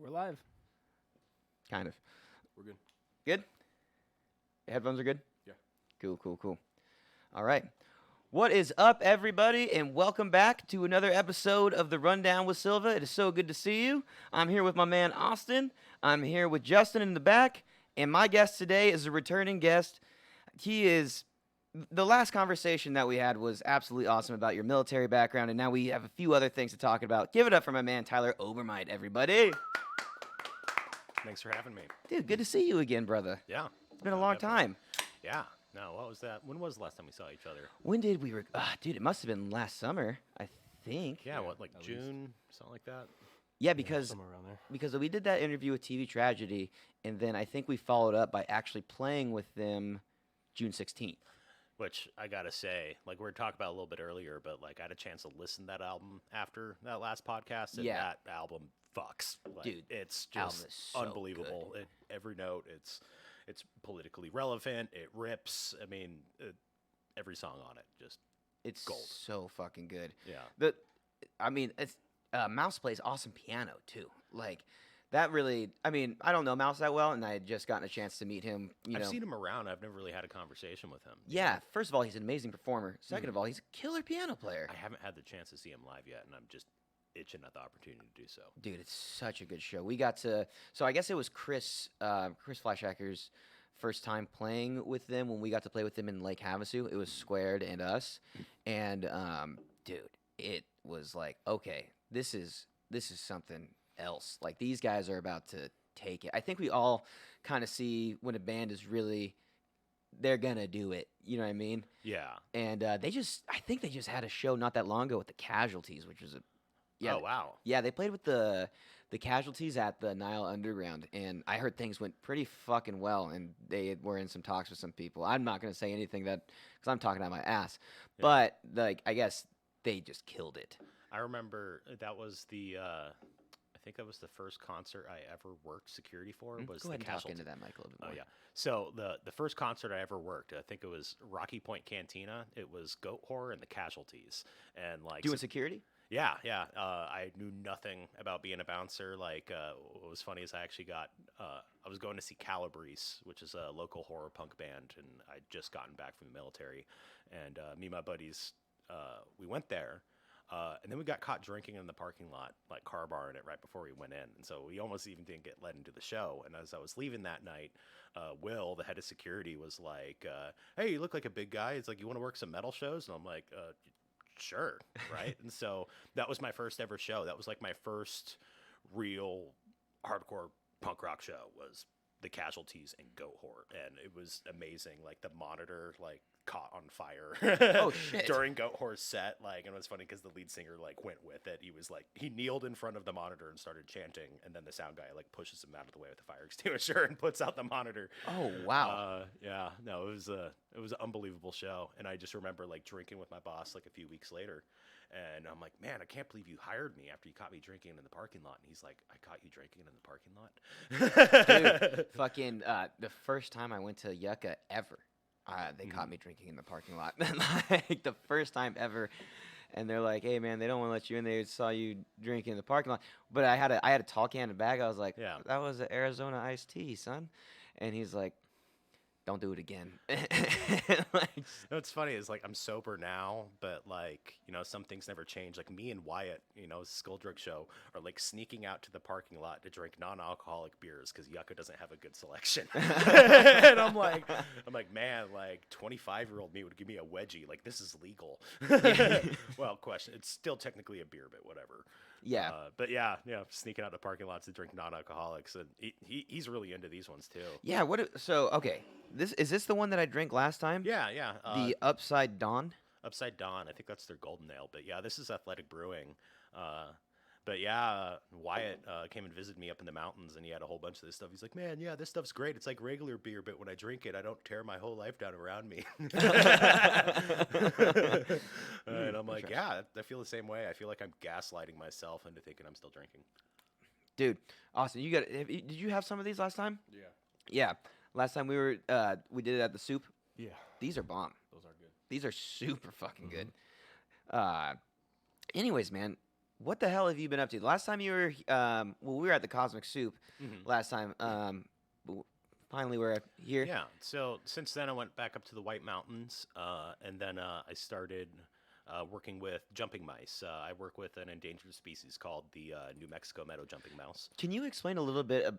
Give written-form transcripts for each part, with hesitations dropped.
We're live. Kind of. We're good. Good? Headphones are good? Yeah. Cool. All right. What is up, everybody, and welcome back to another episode of The Rundown with Silva. It is so good to see you. I'm here with my man, Austin. I'm here with Justin in the back, and my guest today is a returning guest. He is... The last conversation that we had was absolutely awesome about your military background, and now we have a few other things to talk about. Give it up for my man, Tyler Obermeit, everybody. Thanks for having me. Dude, good to see you again, brother. Yeah. It's been a long time. Yeah. No, what was that? When was the last time we saw each other? When did we... dude, it must have been last summer, I think. Yeah, what, like June? Something like that? Yeah, because somewhere around there. Because we did that interview with TV Tragedy, and then I think we followed up by actually playing with them June 16th. Which, I gotta say, like we were talking about a little bit earlier, but like I had a chance to listen to that album after that last podcast, and that album fucks. Like, dude, it's album just is so unbelievable. Every note, it's politically relevant. It rips. I mean, every song on it, just it's gold. So fucking good. Yeah. It's Mouse plays awesome piano too. Like that really. I mean, I don't know Mouse that well, and I had just gotten a chance to meet him. I've seen him around. I've never really had a conversation with him. Yeah. First of all, he's an amazing performer. Second of all, he's a killer piano player. I haven't had the chance to see him live yet, and I'm just itching at the opportunity to do so. Dude, it's such a good show. We got to, so I guess it was Chris Flashacker's first time playing with them when we got to play with them in Lake Havasu. It was Squared and us, and dude, it was like, okay, this is something else. Like these guys are about to take it. I think we all kind of see when a band is really, they're gonna do it. You know what I mean? Yeah. And I think they just had a show not that long ago with the Casualties, which was a oh, wow. Yeah, they played with the Casualties at the Nile Underground, and I heard things went pretty fucking well, and they were in some talks with some people. I'm not going to say anything because I'm talking out my ass, but like I guess they just killed it. I remember that was I think that was the first concert I ever worked security for. Was Go ahead the and talk Casualty. into that mic a little bit more. Oh, yeah. So the first concert I ever worked, I think it was Rocky Point Cantina. It was Goat Horror and the Casualties. And like Doing security? Yeah. I knew nothing about being a bouncer. Like, what was funny is I actually I was going to see Calabrese, which is a local horror punk band, and I'd just gotten back from the military. And me and my buddies, we went there. And then we got caught drinking in the parking lot, like car barring it right before we went in. And so we almost even didn't get let into the show. And as I was leaving that night, Will, the head of security, was like, hey, you look like a big guy. It's like, you want to work some metal shows? And I'm like, sure, right? And so that was my first ever show. That was like my first real hardcore punk rock show was the Casualties and Goat Horror. And it was amazing. Like the monitor, like, caught on fire during Goat Horror's set, like, and it was funny because the lead singer like went with it. He was like, he kneeled in front of the monitor and started chanting, and then the sound guy like pushes him out of the way with the fire extinguisher and puts out the monitor. Oh wow. Yeah, no, it was an unbelievable show. And I just remember like drinking with my boss like a few weeks later, and I'm like, man, I can't believe you hired me after you caught me drinking in the parking lot. And he's like, I caught you drinking in the parking lot. Dude, fucking the first time I went to Yucca ever, they caught me drinking in the parking lot, like the first time ever, and they're like, "Hey, man, they don't want to let you in. They saw you drinking in the parking lot." But I had a tall can in the bag. I was like, Yeah. "That was an Arizona iced tea, son," and he's like, "Don't do it again." Like, What's funny is like I'm sober now, but like, you know, some things never change. Like me and Wyatt, you know, Skulldrug show, are like sneaking out to the parking lot to drink non-alcoholic beers because Yucca doesn't have a good selection. And I'm like, man, like 25-year-old me would give me a wedgie. Like this is legal. Well, question. It's still technically a beer, but whatever. yeah. But yeah, sneaking out to parking lots to drink non-alcoholics, and he's really into these ones too. Yeah. So okay, is this the one that I drank last time? Yeah. The Upside Dawn. Upside Dawn, I think that's their golden ale. But yeah, this is Athletic Brewing. But yeah, Wyatt came and visited me up in the mountains, and he had a whole bunch of this stuff. He's like, man, yeah, this stuff's great. It's like regular beer, but when I drink it, I don't tear my whole life down around me. And I'm like, yeah, I feel the same way. I feel like I'm gaslighting myself into thinking I'm still drinking. Dude, Austin, did you have some of these last time? Yeah. Yeah. Last time we did it at the soup. Yeah. These are bomb. Those are good. These are super fucking good. Anyways, man, what the hell have you been up to? The last time you were, well, we were at the Cosmic Soup last time. Finally, we're here. Yeah. So since then, I went back up to the White Mountains, and then I started working with jumping mice. I work with an endangered species called the New Mexico meadow jumping mouse. Can you explain a little bit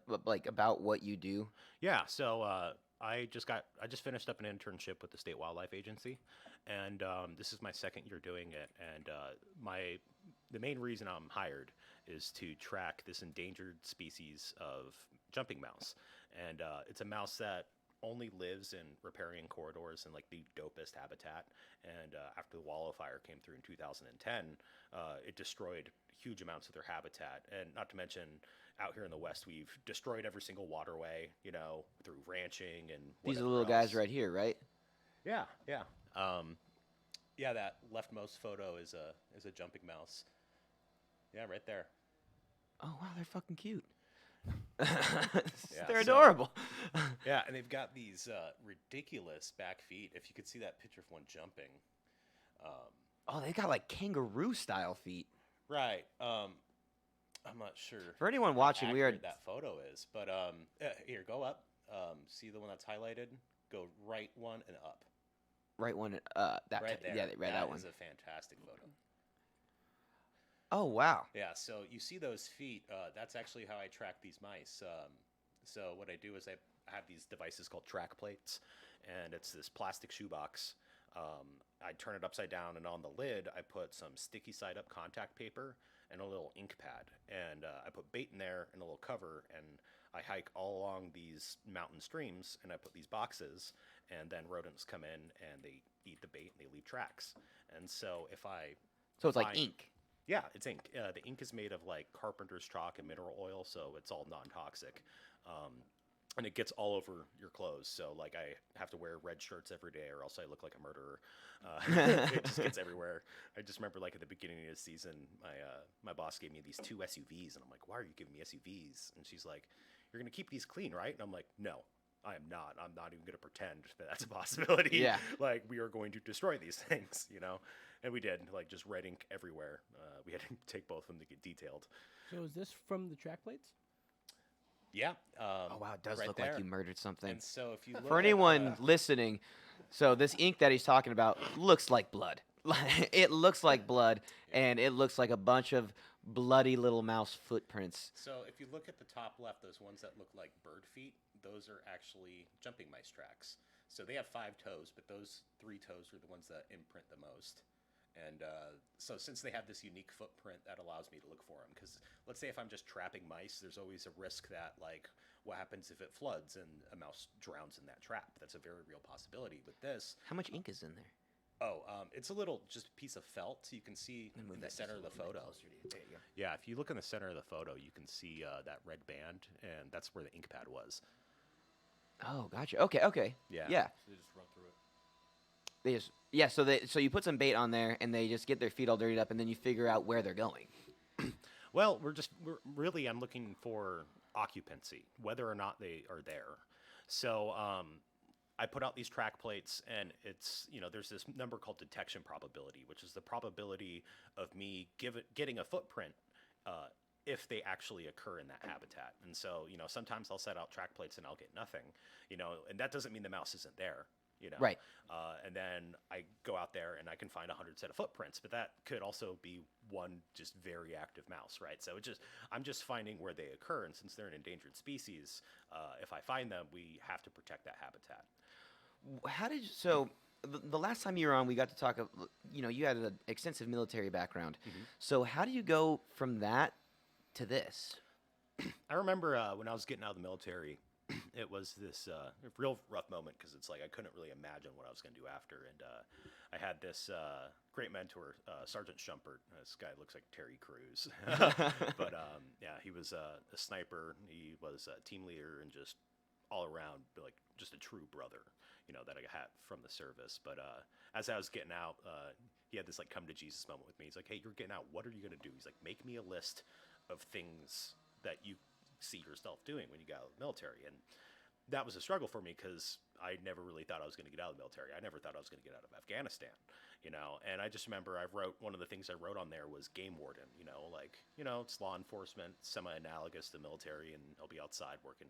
about what you do? Yeah. So I just finished up an internship with the state wildlife agency, and this is my second year doing it. And the main reason I'm hired is to track this endangered species of jumping mouse, and it's a mouse that only lives in riparian corridors and like the dopest habitat. And after the wallow fire came through in 2010, it destroyed huge amounts of their habitat. And not to mention, out here in the West, we've destroyed every single waterway, through ranching and These are the whatever little else. guys right here, right? Yeah, yeah. That leftmost photo is a jumping mouse. Yeah, right there. Oh wow, they're fucking cute. Yeah, They're so- adorable. Yeah, and they've got these ridiculous back feet. If you could see that picture of one jumping. Oh, they got like kangaroo style feet. Right. I'm not sure. For anyone how watching, we are accurate that photo is, but here, go up. See the one that's highlighted? Go right one and up. right one. That Right there. Yeah, right, that one. is a fantastic photo. Oh wow. Yeah, so you see those feet. That's actually how I track these mice. So what I do is I have these devices called track plates, and it's this plastic shoebox. I turn it upside down, and on the lid, I put some sticky side up contact paper and a little ink pad. And I put bait in there and a little cover, and I hike all along these mountain streams, and I put these boxes, and then rodents come in, and they eat the bait, and they leave tracks. And so if I So it's like find- ink. Yeah, it's ink. The ink is made of like carpenter's chalk and mineral oil, so it's all non-toxic. And it gets all over your clothes. So like I have to wear red shirts every day, or else I look like a murderer. It just gets everywhere. I just remember like at the beginning of the season, my boss gave me these 2 SUVs, and I'm like, "Why are you giving me SUVs?" And she's like, "You're gonna keep these clean, right?" And I'm like, "No, I am not. I'm not even gonna pretend that that's a possibility. Yeah. Like we are going to destroy these things, And we did, like just red ink everywhere. We had to take both of them to get detailed. So is this from the track plates? Yeah. Oh wow, it does right look there. like you murdered something. And so if you look For at, anyone listening, so this ink that he's talking about looks like blood. It looks like blood, and it looks like a bunch of bloody little mouse footprints. so if you look at the top left, those ones that look like bird feet, those are actually jumping mice tracks. So they have 5 toes, but those 3 toes are the ones that imprint the most. And so since they have this unique footprint, that allows me to look for them. Because let's say if I'm just trapping mice, there's always a risk that, like, what happens if it floods and a mouse drowns in that trap? That's a very real possibility. With this, How much ink is in there? it's a little just piece of felt. You can see in the center of the photo. There you go. Yeah, if you look in the center of the photo, you can see that red band, and that's where the ink pad was. Oh, gotcha. Okay. Yeah. Yeah. So they just run through it. They just so you put some bait on there, and they just get their feet all dirtied up, and then you figure out where they're going. Well, I'm looking for occupancy, whether or not they are there. So I put out these track plates, and it's, there's this number called detection probability, which is the probability of me getting a footprint if they actually occur in that habitat. And so, sometimes I'll set out track plates and I'll get nothing, and that doesn't mean the mouse isn't there. Right. And then I go out there and I can find 100 set of footprints, but that could also be one just very active mouse, right? So I'm just finding where they occur, and since they're an endangered species, if I find them, we have to protect that habitat. The last time you were on, we got to talk. You had an extensive military background. Mm-hmm. So how do you go from that to this? I remember when I was getting out of the military, it was this real rough moment because it's like I couldn't really imagine what I was going to do after. And I had this great mentor, Sergeant Schumpert. This guy looks like Terry Crews. But he was a sniper. He was a team leader and just all around, like just a true brother, that I had from the service. But as I was getting out, he had this like come to Jesus moment with me. He's like, "Hey, you're getting out. What are you going to do?" He's like, "Make me a list of things that you see yourself doing when you get out of the military." And that was a struggle for me because I never really thought I was going to get out of the military. I never thought I was going to get out of Afghanistan, And I just remember one of the things I wrote on there was game warden, it's law enforcement, semi-analogous to the military, and I'll be outside working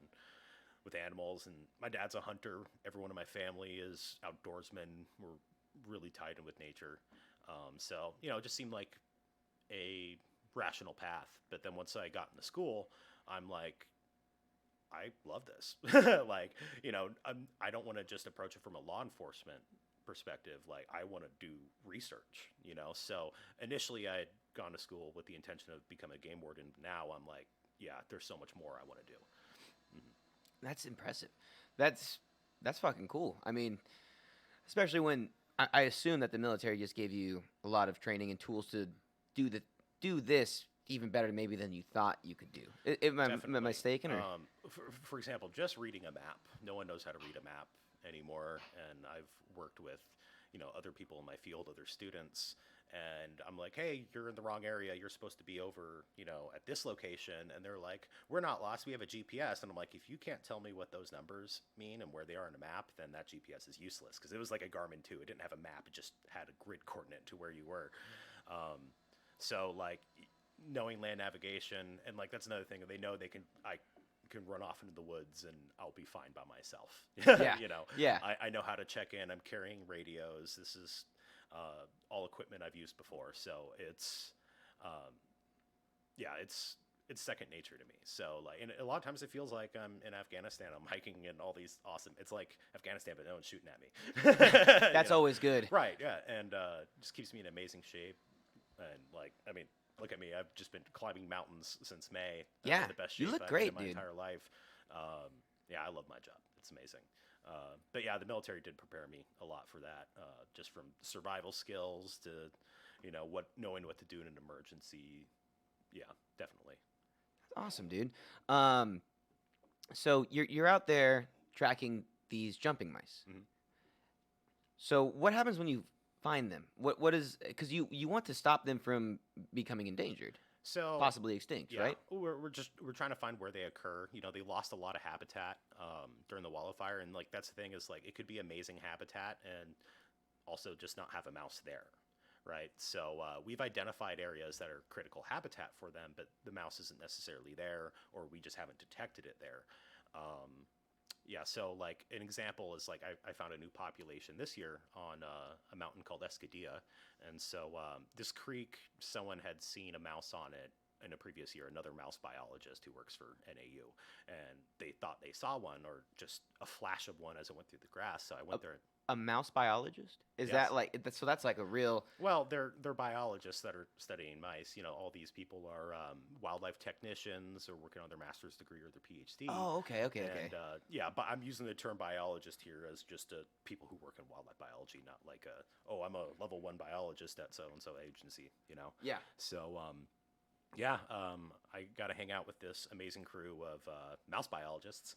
with animals. And my dad's a hunter. Everyone in my family is outdoorsmen. We're really tied in with nature. So, it just seemed like a rational path. But then once I got into school, I'm like, I love this. I don't want to just approach it from a law enforcement perspective. Like, I want to do research, So initially I had gone to school with the intention of becoming a game warden. Now I'm like, yeah, there's so much more I want to do. Mm-hmm. That's impressive. That's fucking cool. I mean, especially when I assume that the military just gave you a lot of training and tools to do this even better maybe than you thought you could do. Am I mistaken? Or? For example, just reading a map. No one knows how to read a map anymore, and I've worked with, other people in my field, other students, and I'm like, hey, you're in the wrong area. You're supposed to be over, at this location, and they're like, we're not lost. We have a GPS, and I'm like, if you can't tell me what those numbers mean and where they are on a map, then that GPS is useless, because it was like a Garmin 2. It didn't have a map. It just had a grid coordinate to where you were. So, like, knowing land navigation, and like that's another thing. They know I can run off into the woods and I'll be fine by myself. Yeah. Yeah. I know how to check in. I'm carrying radios. This is all equipment I've used before, so it's it's second nature to me. So like, and a lot of times it feels like I'm in Afghanistan. I'm hiking in all these awesome. It's like Afghanistan, but no one's shooting at me. That's always good. Right. Yeah, and just keeps me in amazing shape. And like, I mean, look at me. I've just been climbing mountains since May. Yeah, the best you shape look I've great, been in my dude. entire life. Yeah, I love my job. It's amazing. But yeah, the military did prepare me a lot for that. Just from survival skills to, knowing what to do in an emergency. Yeah, definitely. That's awesome, dude. So you're out there tracking these jumping mice. Mhm. So what happens when you find them? What is, because you want to stop them from becoming endangered, So possibly extinct, yeah, right? we're trying to find where they occur. They lost a lot of habitat during the wildfire, and like that's the thing is like it could be amazing habitat and also just not have a mouse there, right? So we've identified areas that are critical habitat for them, but the mouse isn't necessarily there, or we just haven't detected it there. Yeah, so like an example is like I found a new population this year on a mountain called Escadilla, and so this creek, someone had seen a mouse on it in a previous year, another mouse biologist who works for NAU, and they thought they saw one or just a flash of one as it went through the grass. So I went there. A mouse biologist? Is Yes. that like so? That's like a real. Well, they're biologists that are studying mice. All these people are wildlife technicians or working on their master's degree or their PhD. Oh, okay. And yeah, but I'm using the term biologist here as just people who work in wildlife biology, not like I'm a level 1 biologist at so and so agency. Yeah. So yeah, I got to hang out with this amazing crew of mouse biologists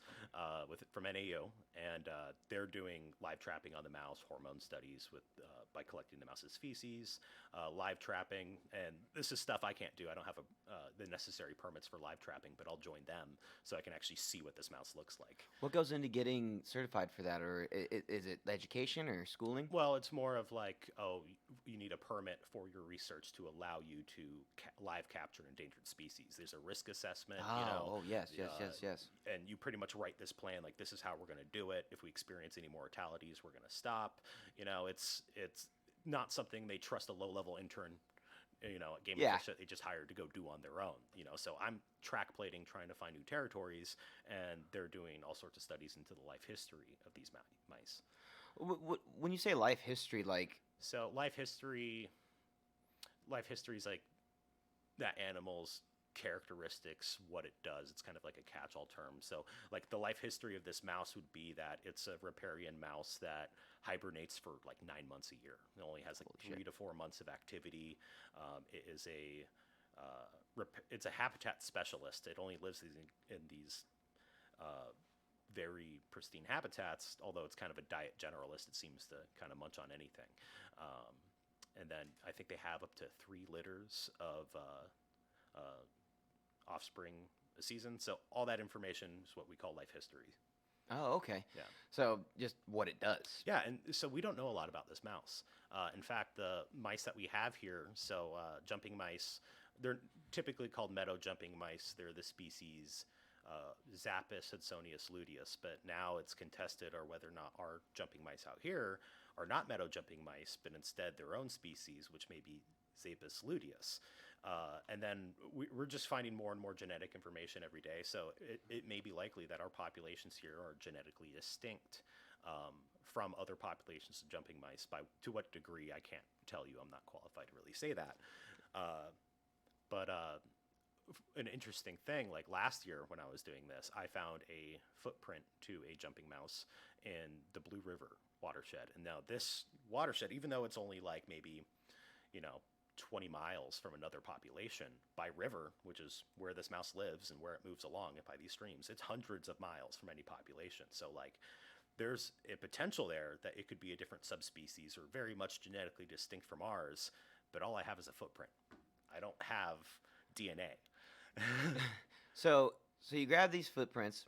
from NAU, and they're doing live trapping on the mouse, hormone studies by collecting the mouse's feces, live trapping, and this is stuff I can't do. I don't have the necessary permits for live trapping, but I'll join them so I can actually see what this mouse looks like. What goes into getting certified for that, or is it education or schooling? Well, it's more of like, you need a permit for your research to allow you to live capture endangered species. There's a risk assessment. Yes. And you pretty much write this plan, like this is how we're going to do it. If we experience any mortalities, we're going to stop. It's not something they trust a low-level intern, a game official they just hired to go do on their own. So I'm track plating, trying to find new territories, and they're doing all sorts of studies into the life history of these mice. When you say life history, like... So life history is like that animal's characteristics, what it does. It's kind of like a catch-all term. So like the life history of this mouse would be that it's a riparian mouse that hibernates for like 9 months a year. It only has like 3 to 4 months of activity. It is it's a habitat specialist. It only lives in these very pristine habitats, although it's kind of a diet generalist. It seems to kind of munch on anything. And then I think they have up to 3 litters of offspring a season. So all that information is what we call life history. Oh, okay. Yeah. So just what it does. Yeah, and so we don't know a lot about this mouse. In fact, the mice that we have here, jumping mice, they're typically called meadow jumping mice. They're the species Zappus hudsonius luteus, but now it's contested or whether or not our jumping mice out here are not meadow jumping mice, but instead their own species, which may be Zappus luteus. And then we're just finding more and more genetic information every day. So it may be likely that our populations here are genetically distinct from other populations of jumping mice. To what degree, I can't tell you. I'm not qualified to really say that. But an interesting thing, like last year when I was doing this, I found a footprint to a jumping mouse in the Blue River watershed. And now this watershed, even though it's only like maybe, 20 miles from another population by river, which is where this mouse lives and where it moves along by these streams, it's hundreds of miles from any population. So like there's a potential there that it could be a different subspecies or very much genetically distinct from ours, but all I have is a footprint. I don't have DNA. So you grab these footprints,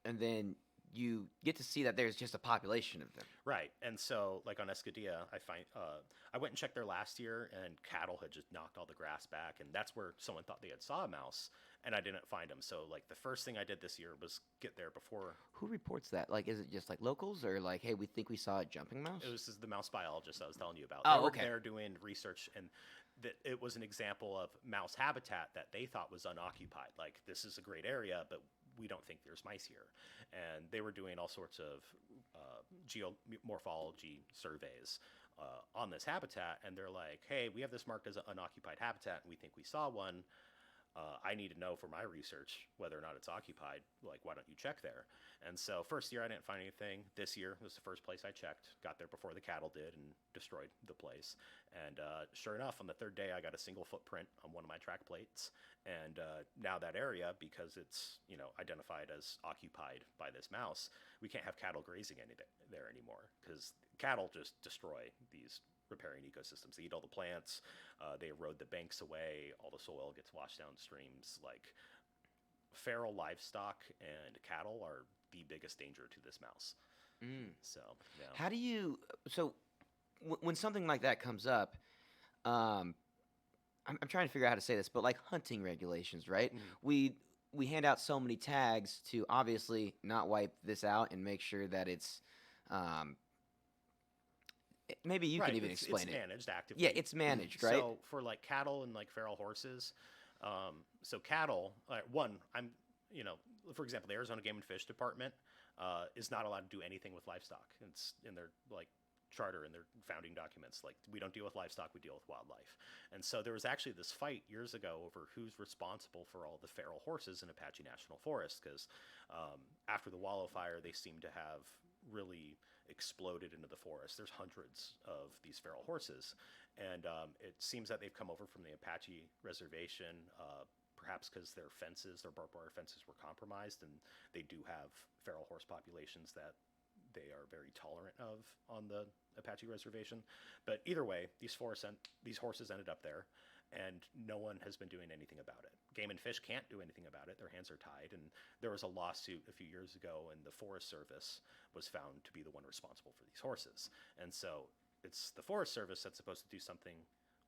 and then you get to see that there's just a population of them. Right. And so, like on Escadilla, I went and checked there last year, and cattle had just knocked all the grass back, and that's where someone thought they had saw a mouse, and I didn't find them. So, like, the first thing I did this year was get there before. Who reports that? Like, is it just like locals, or like, hey, we think we saw a jumping mouse? It was the mouse biologist I was telling you about. Oh, They were okay. there doing research, and that it was an example of mouse habitat that they thought was unoccupied. Like, this is a great area, but we don't think there's mice here. And they were doing all sorts of geomorphology surveys on this habitat, and they're like, hey, we have this marked as an unoccupied habitat, and we think we saw one. I need to know for my research whether or not it's occupied. Like, why don't you check there? And so first year I didn't find anything. This year was the first place I checked. Got there before the cattle did and destroyed the place. And sure enough, on the third day I got a single footprint on one of my track plates. And now that area, because it's identified as occupied by this mouse, we can't have cattle grazing there anymore because cattle just destroy these riparian ecosystems. They eat all the plants, they erode the banks away, all the soil gets washed down streams. Like, feral livestock and cattle are the biggest danger to this mouse. So, yeah. How do you? So, when something like that comes up, I'm trying to figure out how to say this, but like hunting regulations, right? We hand out so many tags to obviously not wipe this out and make sure that it's. Maybe you can even explain it's it. managed actively. Yeah, it's managed, right? So for like cattle and like feral horses, so cattle, for example, the Arizona Game and Fish Department is not allowed to do anything with livestock. It's in their like charter and their founding documents. Like, we don't deal with livestock, we deal with wildlife. And so there was actually this fight years ago over who's responsible for all the feral horses in Apache National Forest, because after the wildfire, they seem to have really exploded into the forest. There's hundreds of these feral horses, and it seems that they've come over from the Apache reservation, perhaps because their barbed wire fences were compromised, and they do have feral horse populations that they are very tolerant of on the Apache reservation. But either way, these horses ended up there, and no one has been doing anything about it. Game and Fish can't do anything about it. Their hands are tied. And there was a lawsuit a few years ago, and the Forest Service was found to be the one responsible for these horses. And so it's the Forest Service that's supposed to do something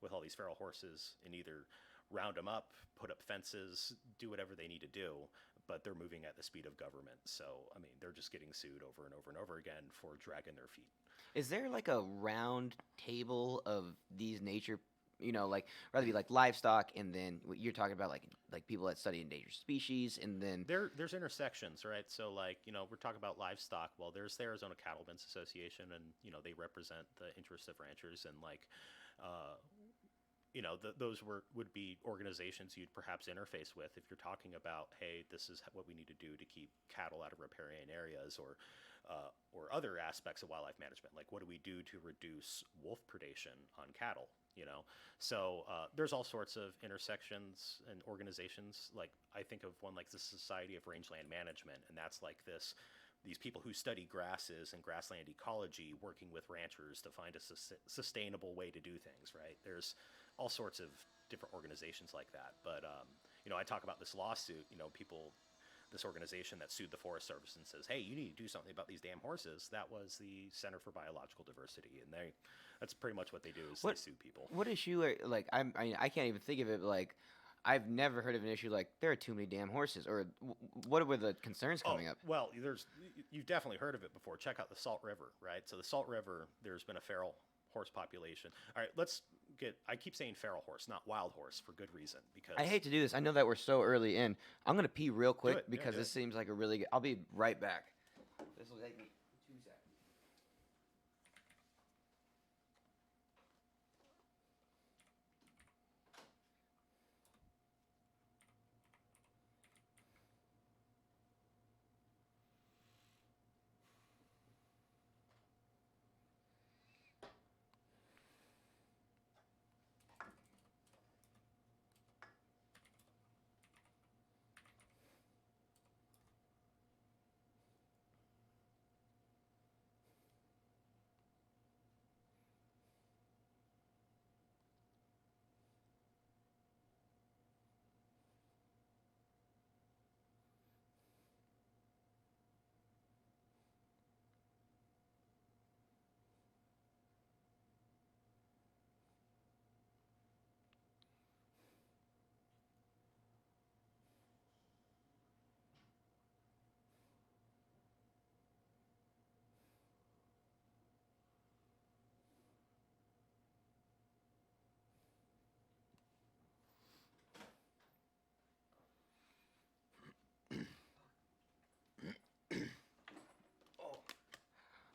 with all these feral horses and either round them up, put up fences, do whatever they need to do, but they're moving at the speed of government. So, I mean, they're just getting sued over and over and over again for dragging their feet. Is there like a round table of these nature, like rather be like livestock, and then what you're talking about, like people that study endangered species, and then there's intersections, right? So like, we're talking about livestock. Well, there's the Arizona Cattlemen's Association, and they represent the interests of ranchers, and like, those would be organizations you'd perhaps interface with if you're talking about, hey, this is what we need to do to keep cattle out of riparian areas, or other aspects of wildlife management. Like, what do we do to reduce wolf predation on cattle? So there's all sorts of intersections and organizations. Like, I think of one like the Society of Rangeland Management, and that's like these people who study grasses and grassland ecology working with ranchers to find a sustainable way to do things, right? There's all sorts of different organizations like that. But, I talk about this lawsuit, this organization that sued the Forest Service and says, hey, you need to do something about these damn horses. That was the Center for Biological Diversity, and that's pretty much what they do is they sue people. What issue? Like I can't even think of it. But like I've never heard of an issue like there are too many damn horses, or what were the concerns coming up? Well, you've definitely heard of it before. Check out the Salt River, right? So the Salt River, there's been a feral horse population. All right, I keep saying feral horse, not wild horse, for good reason. Because I hate to do this. I know that we're so early in. I'm gonna pee real quick because do this seems like a really good. I'll be right back. This will take me 2 seconds.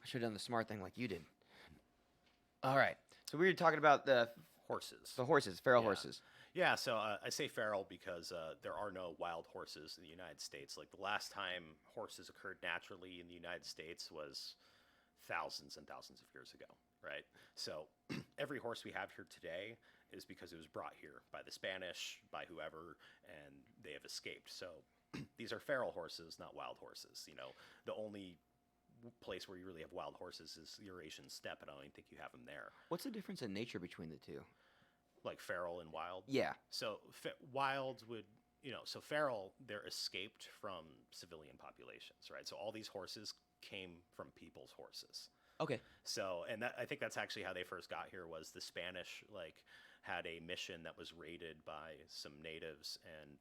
I should have done the smart thing like you did. All right. So we were talking about the horses. feral horses. Yeah, so I say feral because there are no wild horses in the United States. Like the last time horses occurred naturally in the United States was thousands and thousands of years ago, right? So every horse we have here today is because it was brought here by the Spanish, by whoever, and they have escaped. So these are feral horses, not wild horses. You know, the only place where you really have wild horses is the Eurasian steppe, and I don't even think you have them there. What's the difference in nature between the two? Like feral and wild? Yeah. So wild would, so feral, they're escaped from civilian populations, right? So all these horses came from people's horses. Okay. So, and I think that's actually how they first got here was the Spanish, had a mission that was raided by some natives, and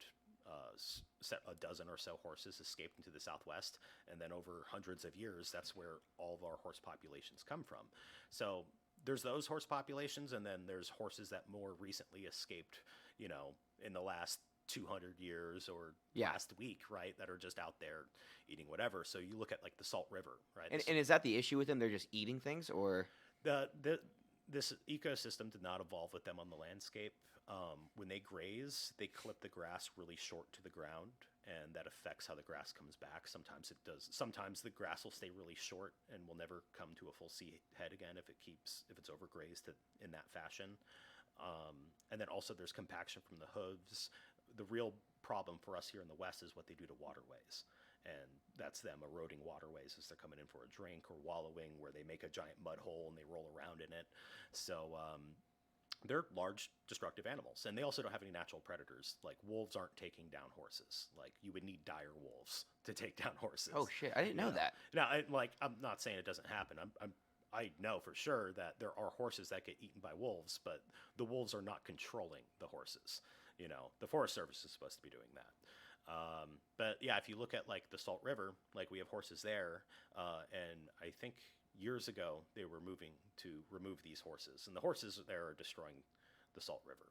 a dozen or so horses escaped into the Southwest. And then over hundreds of years, that's where all of our horse populations come from. So there's those horse populations, and then there's horses that more recently escaped, in the last 200 years or last week, right, that are just out there eating whatever. So you look at the Salt River, right? And is that the issue with them? They're just eating things, or this ecosystem did not evolve with them on the landscape. When they graze, they clip the grass really short to the ground, and that affects how the grass comes back. Sometimes it does. Sometimes the grass will stay really short and will never come to a full sea head again if it's overgrazed in that fashion. And then also there's compaction from the hooves. The real problem for us here in the West is what they do to waterways. And that's them eroding waterways as they're coming in for a drink, or wallowing, where they make a giant mud hole and they roll around in it. So they're large, destructive animals. And they also don't have any natural predators. Like wolves aren't taking down horses. Like you would need dire wolves to take down horses. Oh shit, I didn't know that. Now, I'm not saying it doesn't happen. I know for sure that there are horses that get eaten by wolves, but the wolves are not controlling the horses. The Forest Service is supposed to be doing that. But yeah, if you look at the Salt River, we have horses there, and I think years ago they were moving to remove these horses, and the horses there are destroying the Salt River.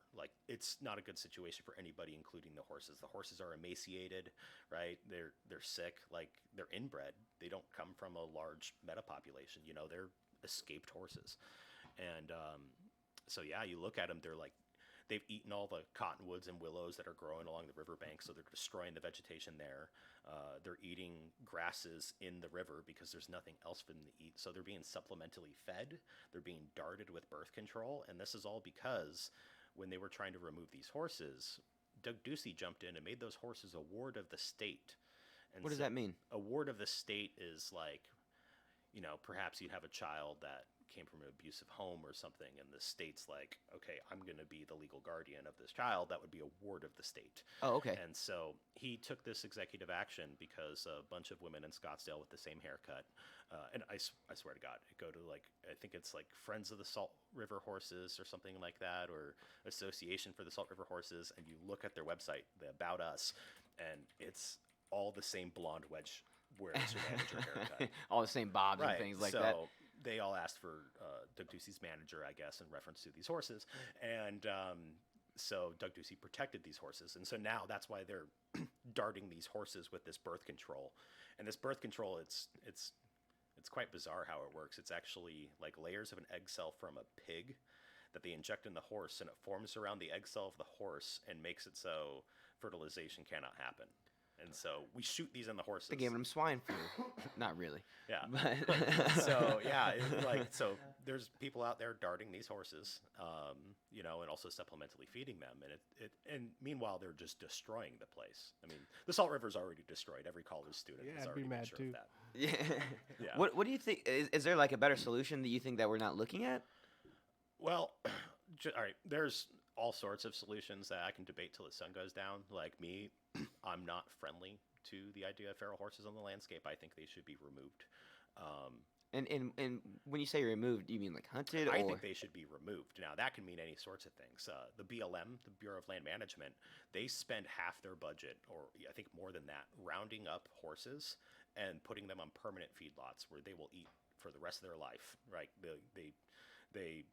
It's not a good situation for anybody, including the horses. The horses are emaciated, right? They're sick, they're inbred. They don't come from a large metapopulation. They're escaped horses, and so yeah, you look at them, they've eaten all the cottonwoods and willows that are growing along the riverbank, so they're destroying the vegetation there. They're eating grasses in the river because there's nothing else for them to eat, so they're being supplementally fed. They're being darted with birth control, and this is all because when they were trying to remove these horses, Doug Ducey jumped in and made those horses a ward of the state. And what does that mean? A ward of the state is perhaps you'd have a child that came from an abusive home or something, and the state's like, okay, I'm going to be the legal guardian of this child, that would be a ward of the state. Oh, okay. And so he took this executive action because a bunch of women in Scottsdale with the same haircut, and I swear to God, go to like, I think it's like Friends of the Salt River Horses or something like that, or Association for the Salt River Horses, and you look at their website, the About Us, and it's all the same blonde wedge where's your manager haircut. All the same bobs and things like that. So they all asked for Doug Ducey's manager, I guess, in reference to these horses. And so Doug Ducey protected these horses. And so now that's why they're darting these horses with this birth control. And this birth control, it's quite bizarre how it works. It's actually like layers of an egg cell from a pig that they inject in the horse, and it forms around the egg cell of the horse and makes it so fertilization cannot happen. And so we shoot these in the horses. They gave them swine flu. Not really. Yeah. But So yeah, so there's people out there darting these horses, you know, and also supplementally feeding them, and meanwhile they're just destroying the place. I mean, the Salt River's already destroyed. Every college student Yeah, has I'd be already been mad sure too. of that. yeah. Yeah. What do you think? Is there like a better solution that you think that we're not looking at? Well, all right. There's all sorts of solutions that I can debate till the sun goes down. Like me, I'm not friendly to the idea of feral horses on the landscape. I think they should be removed. And when you say removed, do you mean like hunted? I or? think they should be removed. Now, that can mean any sorts of things. The BLM, the Bureau of Land Management, they spend half their budget, or I think more than that, rounding up horses and putting them on permanent feedlots where they will eat for the rest of their life. Right? They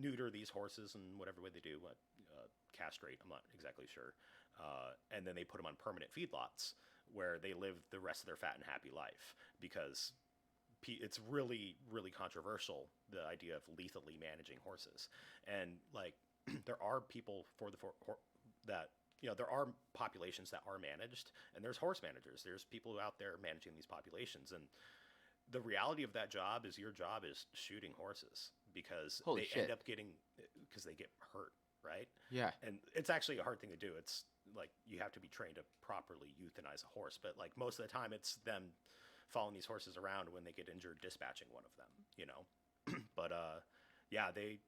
neuter these horses in whatever way they do, castrate, I'm not exactly sure. And then they put them on permanent feedlots where they live the rest of their fat and happy life, because it's really, really controversial, the idea of lethally managing horses. And like, there are people that, you know, there are populations that are managed, and there's horse managers. There's people out there managing these populations. And the reality of that job is your job is shooting horses, because Holy they shit. end up because they get hurt, right? Yeah. And it's actually a hard thing to do. It's like you have to be trained to properly euthanize a horse, but like most of the time it's them following these horses around when they get injured, dispatching one of them, you know. But yeah, they,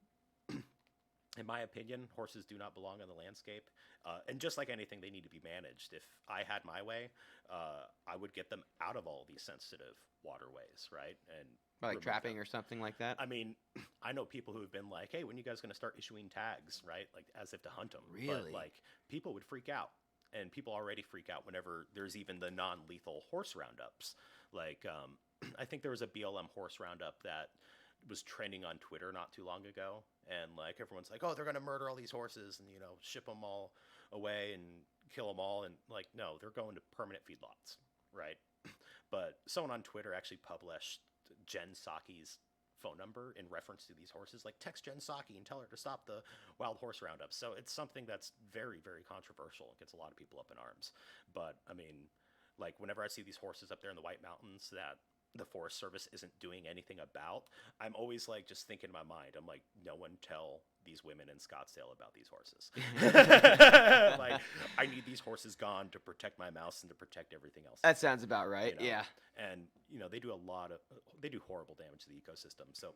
in my opinion, horses do not belong on the landscape. And just like anything, they need to be managed. If I had my way, I would get them out of all these sensitive waterways, right? And By like remove trapping them. or something like that. I mean, I know people who have been like, hey, when are you guys going to start issuing tags, right? Like, as if to hunt them. Really? But, like, people would freak out. And people already freak out whenever there's even the non-lethal horse roundups. Like, I think there was a BLM horse roundup that was trending on Twitter not too long ago. And, like, everyone's like, oh, they're going to murder all these horses and, you know, ship them all away and kill them all. And, like, no, they're going to permanent feedlots, right? But someone on Twitter actually published Jen Psaki's phone number in reference to these horses. Like, text Jen Psaki and tell her to stop the wild horse roundup. So it's something that's very, very controversial. It gets a lot of people up in arms. But I mean, like, whenever I see these horses up there in the White Mountains that the Forest Service isn't doing anything about, I'm always like just thinking in my mind, I'm like, no one tell these women in Scottsdale about these horses. Like, I need these horses gone to protect my mouse and to protect everything else. That sounds about right. You know? Yeah. And, you know, they do horrible damage to the ecosystem. So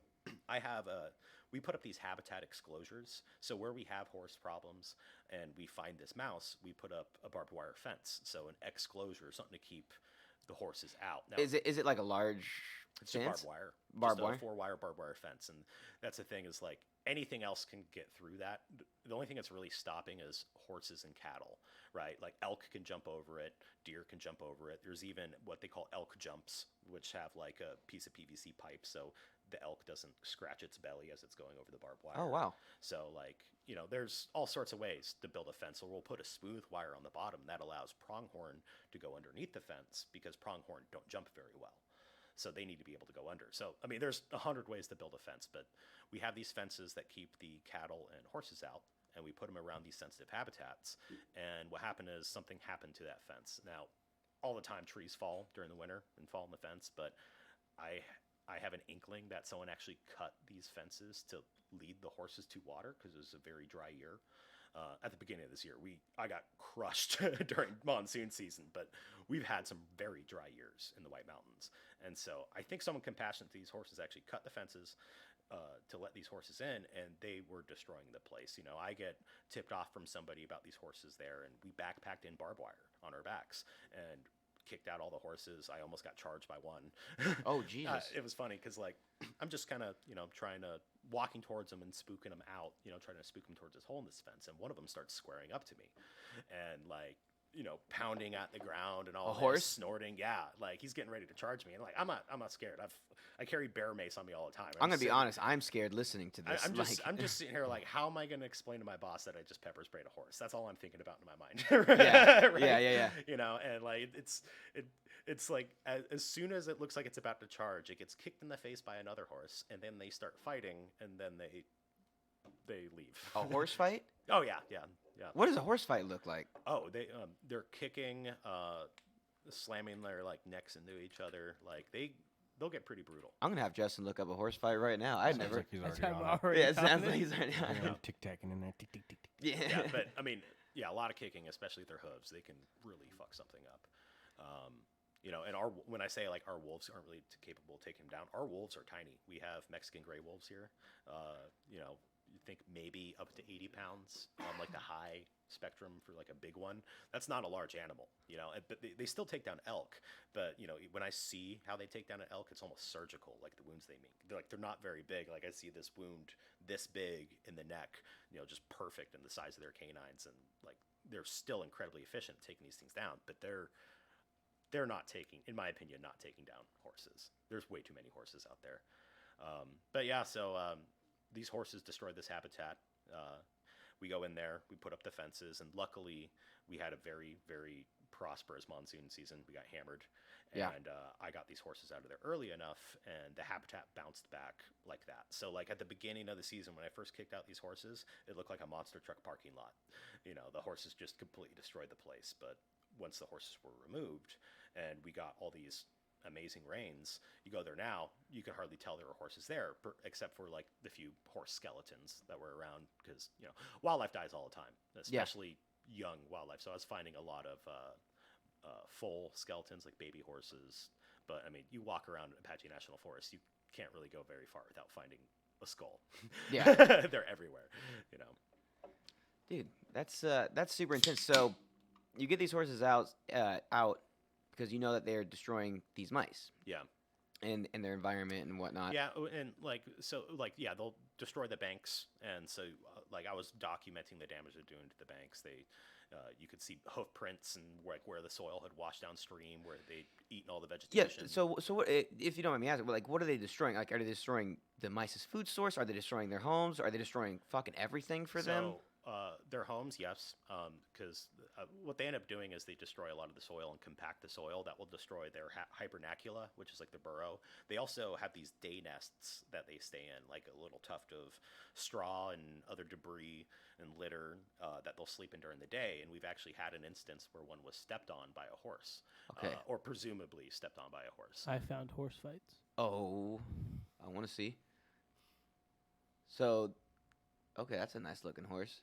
we put up these habitat exclosures. So where we have horse problems and we find this mouse, we put up a barbed wire fence. So an exclosure, something to keep the horses out. Now, Is it like a large it's just fence? barbed wire. Barbed wire? Just a 4-wire barbed wire fence. And that's the thing, is like anything else can get through that. The only thing that's really stopping is horses and cattle, right? Like elk can jump over it, deer can jump over it. There's even what they call elk jumps, which have like a piece of PVC pipe so the elk doesn't scratch its belly as it's going over the barbed wire. Oh, wow. So, like, you know, there's all sorts of ways to build a fence. So we'll put a smooth wire on the bottom that allows pronghorn to go underneath the fence, because pronghorn don't jump very well. So they need to be able to go under. So, I mean, there's 100 ways to build a fence, but we have these fences that keep the cattle and horses out, and we put them around these sensitive habitats. And what happened is something happened to that fence. Now, all the time trees fall during the winter and fall in the fence, but I have an inkling that someone actually cut these fences to lead the horses to water, because it was a very dry year. At the beginning of this year, I got crushed during monsoon season, but we've had some very dry years in the White Mountains. And so I think someone compassionate to these horses actually cut the fences to let these horses in, and they were destroying the place. You know, I get tipped off from somebody about these horses there, and we backpacked in barbed wire on our backs and kicked out all the horses. I almost got charged by one. Oh, Jesus. It was funny because, like, I'm just kind of, trying to walking towards him and spooking him out, trying to spook him towards this hole in this fence. And one of them starts squaring up to me and, like, pounding at the ground and all A this, horse? snorting. Yeah, like he's getting ready to charge me, and like I'm not scared. I carry bear mace on me all the time. I'm gonna be honest. I'm scared listening to this. I'm just sitting here like, how am I going to explain to my boss that I just pepper sprayed a horse? That's all I'm thinking about in my mind. Yeah, Right? yeah. And like it's like as soon as it looks like it's about to charge, it gets kicked in the face by another horse, and then they start fighting, and then they leave. A horse fight? Oh yeah. What does a horse fight look like? Oh, they're kicking, slamming their like necks into each other. Like they'll get pretty brutal. I'm gonna have Justin look up a horse fight right now. I'd Sounds never. like he's That's already kind on of it. already. Yeah, it sounds happening. like he's already. Yeah, tic-tacking in there. Tick, tick, tick, tick. Yeah. Yeah, but I mean, yeah, a lot of kicking, especially their hooves, they can really fuck something up. And when I say like our wolves aren't really capable of taking them down, our wolves are tiny. We have Mexican gray wolves here. You think maybe up to 80 pounds on like the high spectrum for like a big one. That's not a large animal, but they still take down elk. But, when I see how they take down an elk, it's almost surgical, like the wounds they make. They're not very big. Like I see this wound this big in the neck, just perfect in the size of their canines. And like, they're still incredibly efficient at taking these things down, but they're not taking, in my opinion, not taking down horses. There's way too many horses out there. These horses destroyed this habitat. We go in there, we put up the fences, and luckily we had a very, very prosperous monsoon season. We got hammered, and I got these horses out of there early enough, and the habitat bounced back like that. So like at the beginning of the season, when I first kicked out these horses, it looked like a monster truck parking lot. The horses just completely destroyed the place. But once the horses were removed and we got all these amazing rains, you go there now, you can hardly tell there were horses there, except for like the few horse skeletons that were around, because wildlife dies all the time, especially young wildlife. So I was finding a lot of full skeletons, like baby horses. But I mean, you walk around Apache National Forest, you can't really go very far without finding a skull. Yeah. They're everywhere. Dude, that's super intense. So you get these horses out because you know that they're destroying these mice. Yeah. And their environment and whatnot. Yeah, and they'll destroy the banks, and so I was documenting the damage they're doing to the banks. You could see hoof prints and where the soil had washed downstream, where they'd eaten all the vegetation. Yeah. So what, if you don't mind me asking, what are they destroying? Like, are they destroying the mice's food source? Are they destroying their homes? Are they destroying fucking everything for them? Their homes, yes, because what they end up doing is they destroy a lot of the soil and compact the soil. That will destroy their hibernacula, which is like their burrow. They also have these day nests that they stay in, like a little tuft of straw and other debris and litter that they'll sleep in during the day. And we've actually had an instance where one was stepped on by a horse, or presumably stepped on by a horse. I found horse fights. Oh, I want to see. So, okay, that's a nice looking horse.